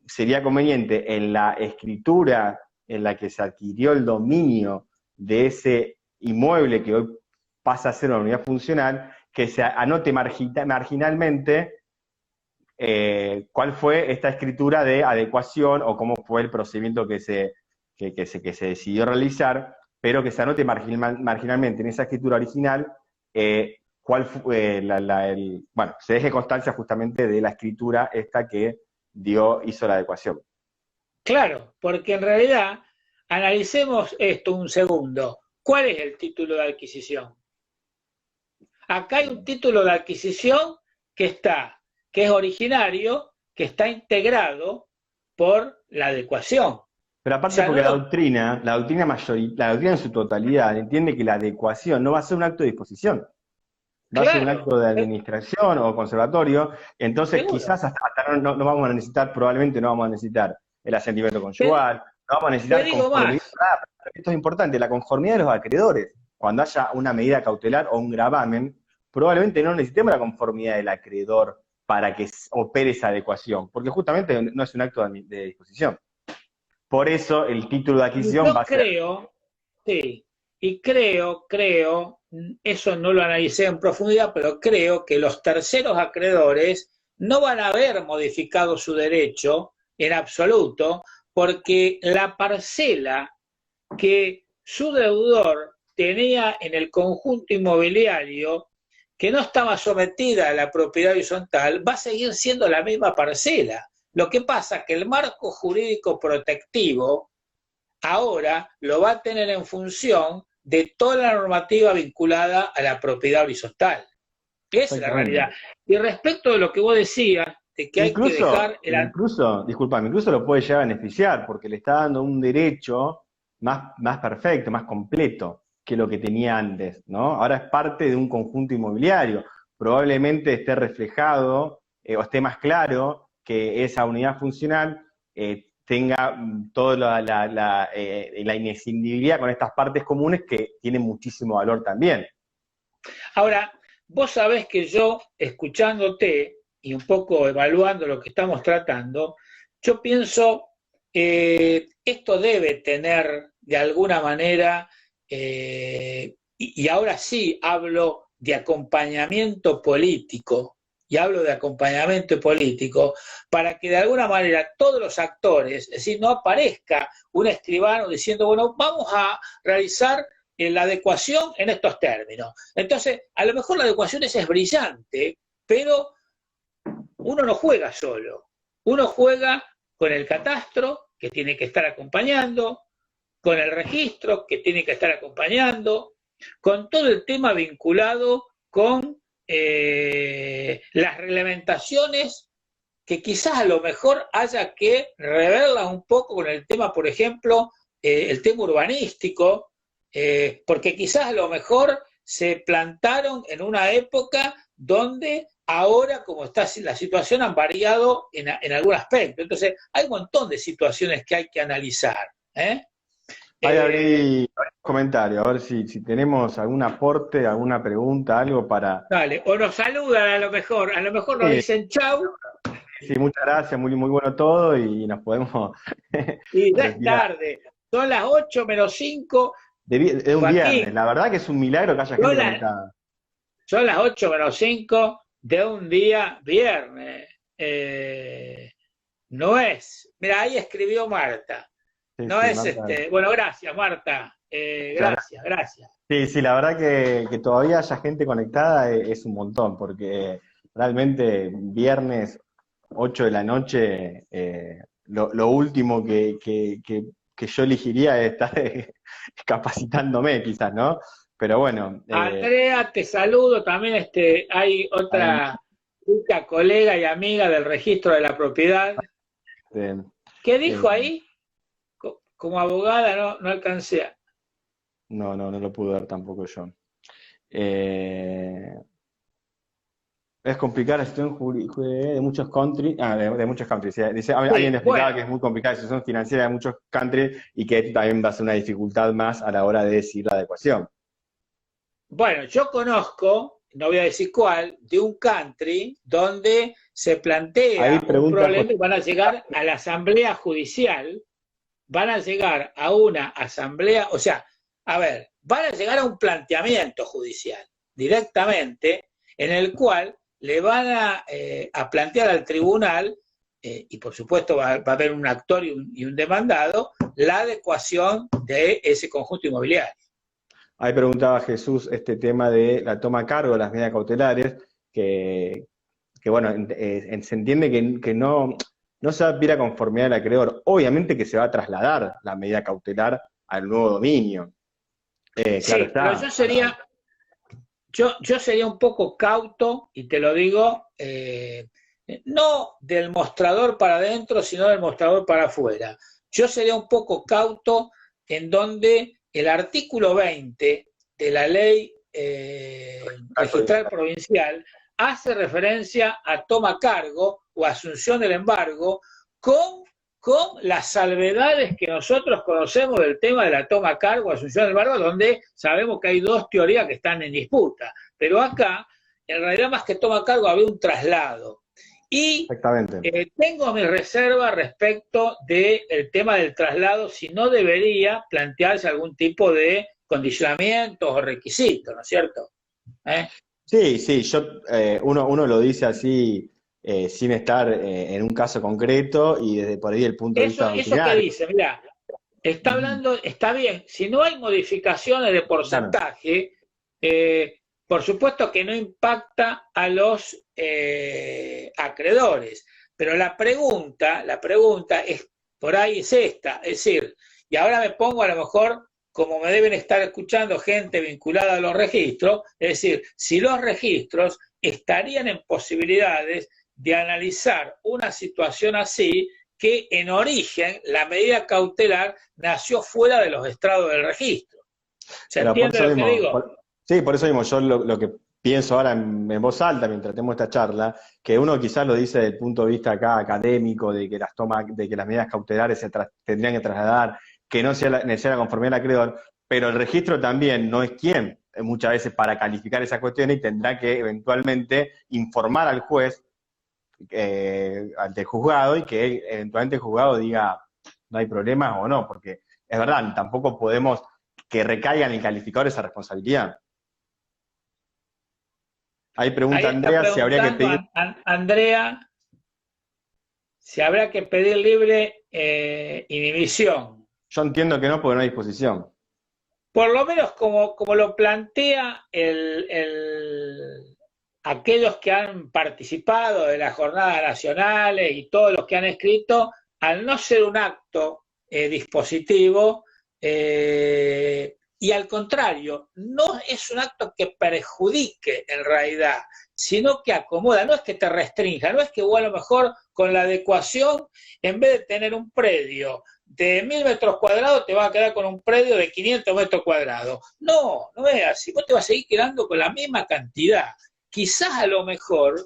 sería conveniente en la escritura en la que se adquirió el dominio de ese inmueble que hoy pasa a ser una unidad funcional, que se anote marginalmente cuál fue esta escritura de adecuación o cómo fue el procedimiento que se decidió realizar, pero que se anote marginalmente en esa escritura original cuál fue bueno, se deje constancia justamente de la escritura esta que hizo la adecuación. Claro, porque en realidad, analicemos esto un segundo. ¿Cuál es el título de adquisición? Acá hay un título de adquisición que es originario, que está integrado por la adecuación. Pero aparte, porque la doctrina en su totalidad entiende que la adecuación no va a ser un acto de disposición, va a ser un acto de administración o conservatorio, entonces quizás hasta no vamos a necesitar, probablemente no vamos a necesitar el asentimiento conyugal, no vamos a necesitar conformidad. Esto es importante, la conformidad de los acreedores. Cuando haya una medida cautelar o un gravamen, probablemente no necesitemos la conformidad del acreedor para que opere esa adecuación, porque justamente no es un acto de disposición. Por eso el título de adquisición va a ser... Sí, y creo, eso no lo analicé en profundidad, pero creo que los terceros acreedores no van a haber modificado su derecho en absoluto, porque la parcela que su deudor tenía en el conjunto inmobiliario, que no estaba sometida a la propiedad horizontal, va a seguir siendo la misma parcela. Lo que pasa es que el marco jurídico protectivo ahora lo va a tener en función de toda la normativa vinculada a la propiedad horizontal. Esa es la realidad. Y respecto de lo que vos decías, de que hay que dejar... Incluso lo puede llegar a beneficiar, porque le está dando un derecho más perfecto, más completo que lo que tenía antes, ¿no? Ahora es parte de un conjunto inmobiliario. Probablemente esté reflejado o esté más claro que esa unidad funcional tenga toda la inescindibilidad con estas partes comunes que tienen muchísimo valor también. Ahora, vos sabés que yo, escuchándote y un poco evaluando lo que estamos tratando, yo pienso, esto debe tener de alguna manera, y ahora sí hablo de acompañamiento político, para que de alguna manera todos los actores, es decir, no aparezca un escribano diciendo, bueno, vamos a realizar la adecuación en estos términos. Entonces, a lo mejor la adecuación es brillante, pero uno no juega solo. Uno juega con el catastro, que tiene que estar acompañando, con el registro, que tiene que estar acompañando, con todo el tema vinculado con las reglamentaciones, que quizás a lo mejor haya que reverlas un poco con el tema, por ejemplo, el tema urbanístico, porque quizás a lo mejor se plantaron en una época donde ahora, como está la situación, han variado en algún aspecto. Entonces, hay un montón de situaciones que hay que analizar. Ahí abrí comentario, a ver si tenemos algún aporte, alguna pregunta, algo para... Dale, o nos saludan a lo mejor nos dicen chau. Sí, muchas gracias, muy, muy bueno todo y nos podemos... Y ya es tarde, son las 8 menos 5. Es un Joaquín, viernes, la verdad que es un milagro que haya gente conectada. Son las 8 menos 5 de un día viernes. No es, mira, ahí escribió Marta. Sí, no sí, es Marta. bueno, gracias Marta, gracias. Sí, la verdad que todavía haya gente conectada es un montón, porque realmente viernes 8 de la noche, lo último que yo elegiría es estar capacitándome quizás, ¿no? Pero bueno. Andrea, te saludo, también hay otra colega y amiga del registro de la propiedad. ¿Qué dijo ahí? Como abogada no alcancé a... No lo pude ver tampoco yo. Es complicada la situación de muchos countries, de muchos countries. Dice, alguien explicaba que es muy complicada la situación financiera de muchos countries y que esto también va a ser una dificultad más a la hora de decidir la adecuación. Bueno, yo conozco, no voy a decir cuál, de un country donde se plantea un problema y van a llegar a la asamblea judicial, van a llegar a una asamblea, o sea, a ver, van a llegar a un planteamiento judicial directamente en el cual le van a plantear al tribunal, y por supuesto va a haber un actor y un demandado, la adecuación de ese conjunto inmobiliario. Ahí preguntaba Jesús este tema de la toma a cargo de las medidas cautelares, que bueno, se entiende que no se va a pedir a conformidad del acreedor. Obviamente que se va a trasladar la medida cautelar al nuevo dominio. Sí, claro está, pero yo sería un poco cauto, y te lo digo, no del mostrador para adentro, sino del mostrador para afuera. Yo sería un poco cauto en donde el artículo 20 de la ley registral provincial hace referencia a toma a cargo o asunción del embargo con las salvedades que nosotros conocemos del tema de la toma a cargo o asunción del embargo, donde sabemos que hay dos teorías que están en disputa. Pero acá, en realidad, más que toma a cargo, había un traslado. Y tengo mis reservas respecto del tema del traslado, si no debería plantearse algún tipo de condicionamientos o requisitos, ¿no es cierto? Sí, uno lo dice así sin estar en un caso concreto y desde por ahí el punto de vista Eso que dice, mira, está hablando, está bien, si no hay modificaciones de porcentaje, por supuesto que no impacta a los acreedores, pero la pregunta es, por ahí es esta, es decir, y ahora me pongo a lo mejor, como me deben estar escuchando gente vinculada a los registros, es decir, si los registros estarían en posibilidades de analizar una situación así, que en origen la medida cautelar nació fuera de los estrados del registro. ¿Se entiende lo que digo? Sí, por eso mismo, yo lo que pienso ahora en voz alta mientras tenemos esta charla, que uno quizás lo dice desde el punto de vista acá académico, de que de que las medidas cautelares tendrían que trasladar, que no sea necesaria la conformidad del acreedor, pero el registro también no es quien muchas veces para calificar esas cuestiones y tendrá que eventualmente informar al juez, ante el juzgado, y que eventualmente el juzgado diga no hay problema o no, porque es verdad, tampoco podemos que recaiga en el calificador esa responsabilidad. Ahí pregunta Andrea si habría que pedir... Andrea, si habrá que pedir libre inhibición. Yo entiendo que no, porque no hay disposición. Por lo menos como lo plantea aquellos que han participado de las jornadas nacionales y todos los que han escrito, al no ser un acto dispositivo, y al contrario, no es un acto que perjudique en realidad, sino que acomoda, no es que te restrinja, no es que vos a lo mejor con la adecuación, en vez de tener un predio de 1000 metros cuadrados, te vas a quedar con un predio de 500 metros cuadrados. No, no es así, vos te vas a seguir quedando con la misma cantidad. Quizás a lo mejor,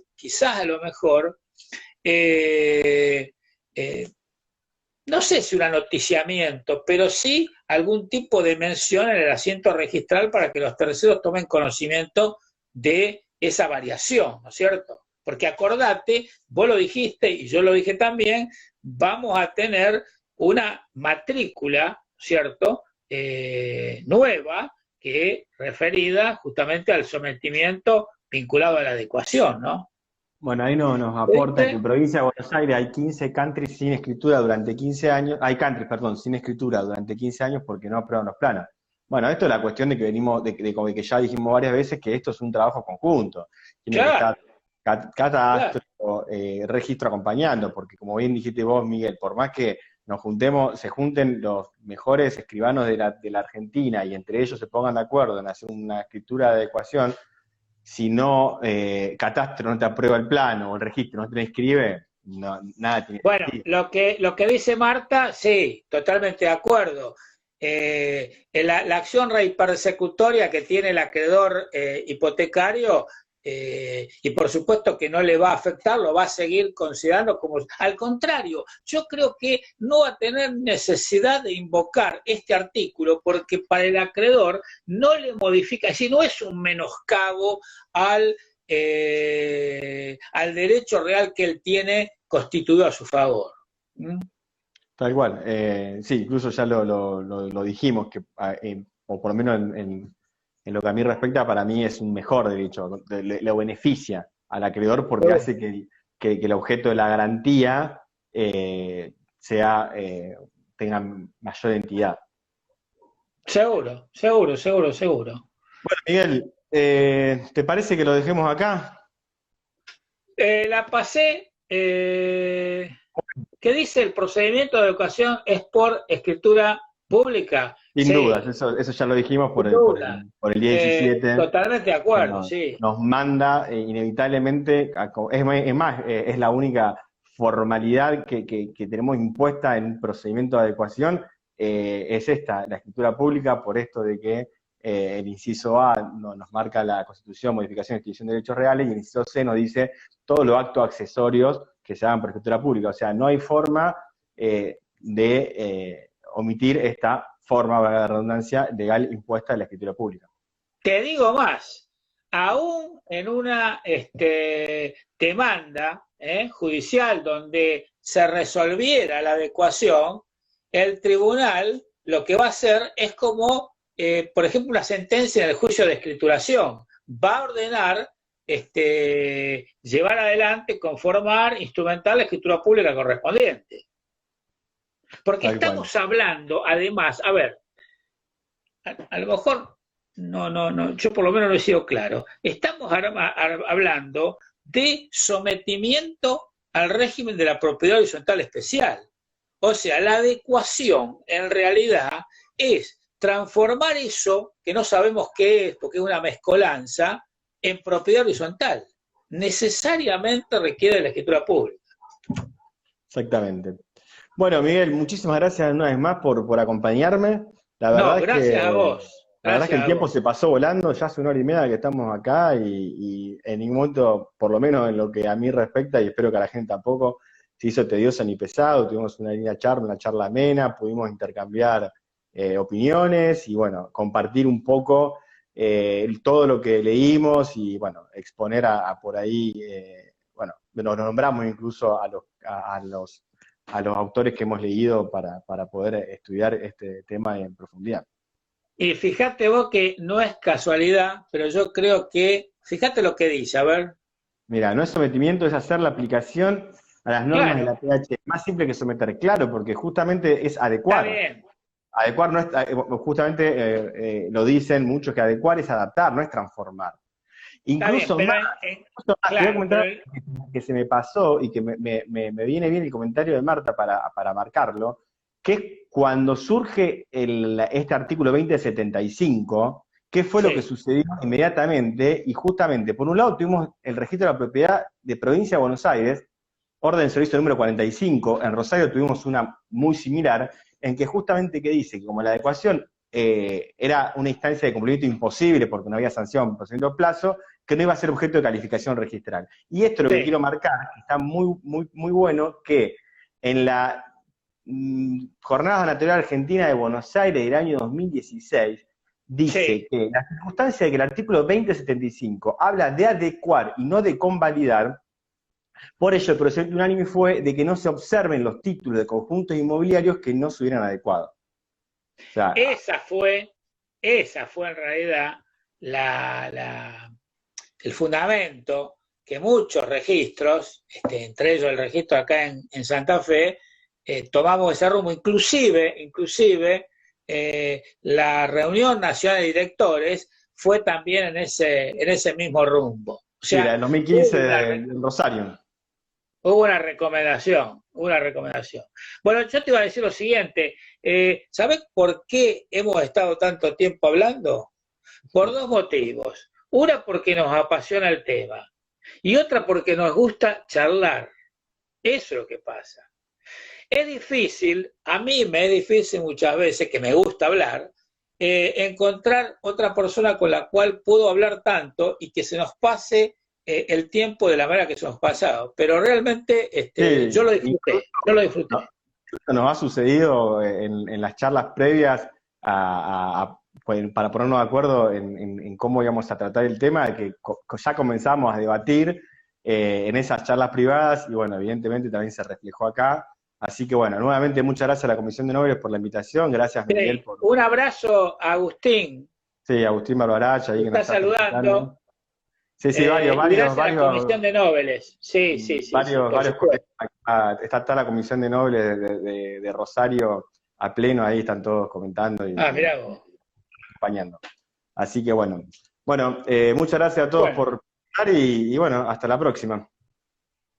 no sé si un noticiamiento, pero sí algún tipo de mención en el asiento registral para que los terceros tomen conocimiento de esa variación, ¿no es cierto? Porque acordate, vos lo dijiste y yo lo dije también, vamos a tener una matrícula, ¿cierto?, nueva, que referida justamente al sometimiento vinculado a la adecuación, ¿no? Bueno, ahí nos aporta que en provincia de Buenos Aires hay 15 countries sin escritura durante 15 años, hay countries, perdón, sin escritura durante 15 años porque no aprueban los planos. Bueno, esto es la cuestión de que venimos, de que ya dijimos varias veces que esto es un trabajo conjunto. Tiene que estar catastro, registro acompañando, porque como bien dijiste vos, Miguel, por más que se junten los mejores escribanos de la Argentina y entre ellos se pongan de acuerdo en hacer una escritura de adecuación, si no catastro no te aprueba el plano o el registro no te lo inscribe, nada tiene sentido. Bueno, lo que dice Marta, sí, totalmente de acuerdo. La acción persecutoria que tiene el acreedor hipotecario, y por supuesto que no le va a afectar, lo va a seguir considerando como... Al contrario, yo creo que no va a tener necesidad de invocar este artículo porque para el acreedor no le modifica, es decir, no es un menoscabo al derecho real que él tiene constituido a su favor. Tal cual, sí, incluso ya lo dijimos, que o por lo menos en lo que a mí respecta, para mí es un mejor derecho, lo beneficia al acreedor porque hace que el objeto de la garantía tenga mayor entidad. Seguro. Bueno, Miguel, ¿te parece que lo dejemos acá? La pasé. ¿Qué dice? El procedimiento de educación es por escritura pública. Sin dudas, eso ya lo dijimos por el día 17. Totalmente de acuerdo, sí. Nos manda inevitablemente, es más, es la única formalidad que tenemos impuesta en un procedimiento de adecuación, es esta, la escritura pública, por esto de que el inciso A nos marca la Constitución, modificación y extinción de derechos reales, y el inciso C nos dice todos los actos accesorios que se hagan por escritura pública. O sea, no hay forma de omitir esta forma, valga la redundancia, legal impuesta de la escritura pública. Te digo más, aún en una demanda judicial donde se resolviera la adecuación, el tribunal lo que va a hacer es como, por ejemplo, una sentencia en el juicio de escrituración, va a ordenar llevar adelante, conformar, instrumentar la escritura pública correspondiente. Porque estamos hablando, además, a ver, a lo mejor, no, yo por lo menos no he sido claro, estamos hablando de sometimiento al régimen de la propiedad horizontal especial. O sea, la adecuación en realidad es transformar eso, que no sabemos qué es, porque es una mezcolanza, en propiedad horizontal. Necesariamente requiere de la escritura pública. Exactamente. Bueno, Miguel, muchísimas gracias una vez más por acompañarme. La verdad gracias a vos. La verdad es que Gracias el a tiempo vos. se pasó volando, ya hace 1 hora y media que estamos acá y en ningún momento, por lo menos en lo que a mí respecta, y espero que a la gente tampoco, se hizo tedioso ni pesado, tuvimos una linda charla, una charla amena, pudimos intercambiar opiniones y bueno, compartir un poco todo lo que leímos y bueno, exponer a por ahí, bueno, nos nombramos incluso a los autores que hemos leído para poder estudiar este tema en profundidad. Y fíjate vos que no es casualidad, pero yo creo que, fíjate lo que dice, a ver, Mira, no es sometimiento, es hacer la aplicación a las normas de la claro, PH. Es más simple que someter, claro, porque justamente es está adecuar. bien, Adecuar no es, justamente lo dicen muchos, que adecuar es adaptar, no es transformar. está bien, Incluso pero más, te voy a claro, comentar que se me pasó y que me viene bien el comentario de Marta para marcarlo, que es cuando surge este artículo 2075, ¿qué fue lo que sí, sucedió inmediatamente? Y justamente, por un lado tuvimos el registro de la propiedad de Provincia de Buenos Aires, orden de servicio número 45, en Rosario tuvimos una muy similar, en que justamente que dice que como la adecuación era una instancia de cumplimiento imposible porque no había sanción por cierto plazo, que no iba a ser objeto de calificación registral. Y esto es lo que quiero sí, marcar, que está muy, muy, muy bueno, que en la Jornada Natural Argentina de Buenos Aires del año 2016, dice sí. que la circunstancia de que el artículo 2075 habla de adecuar y no de convalidar, por ello el procedimiento unánime fue de que no se observen los títulos de conjuntos inmobiliarios que no se hubieran adecuado. O sea, Esa fue, esa fue en realidad la, la, el fundamento que muchos registros, entre ellos el registro acá en Santa Fe, tomamos ese rumbo, inclusive la reunión nacional de directores fue también en ese mismo rumbo. O sí, la sea, del 2015 hubo del Rosario. hubo una recomendación, una recomendación. Bueno, yo te iba a decir lo siguiente, ¿sabés por qué hemos estado tanto tiempo hablando? Por dos motivos. Una porque nos apasiona el tema y otra porque nos gusta charlar. Eso es lo que pasa. Es difícil, a mí me es difícil muchas veces, que me gusta hablar, encontrar otra persona con la cual puedo hablar tanto y que se nos pase el tiempo de la manera que se nos ha pasado. Pero realmente yo Sí, lo incluso disfruté, yo lo disfruté. nos ha sucedido en las charlas previas para ponernos de acuerdo en cómo íbamos a tratar el tema, que ya comenzamos a debatir en esas charlas privadas y bueno, evidentemente también se reflejó acá. Así que bueno, nuevamente muchas gracias a la Comisión de Nobles por la invitación, gracias Miguel Sí. Un abrazo a Agustín, sí, Agustín Barbarach ahí que que nos está está felicitando. saludando, Sí, sí, varios, y varios, gracias a la Comisión varios, de Nobles. Sí, sí, sí, sí, varios, por varios colegas. supuesto. Está la Comisión de Nobles de Rosario a pleno, ahí están todos comentando Ah, y mirá vos. acompañando. Así que bueno. Bueno, muchas gracias a todos Bueno, por estar y bueno, hasta la próxima.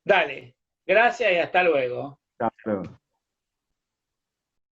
dale. Gracias y hasta luego. Hasta luego.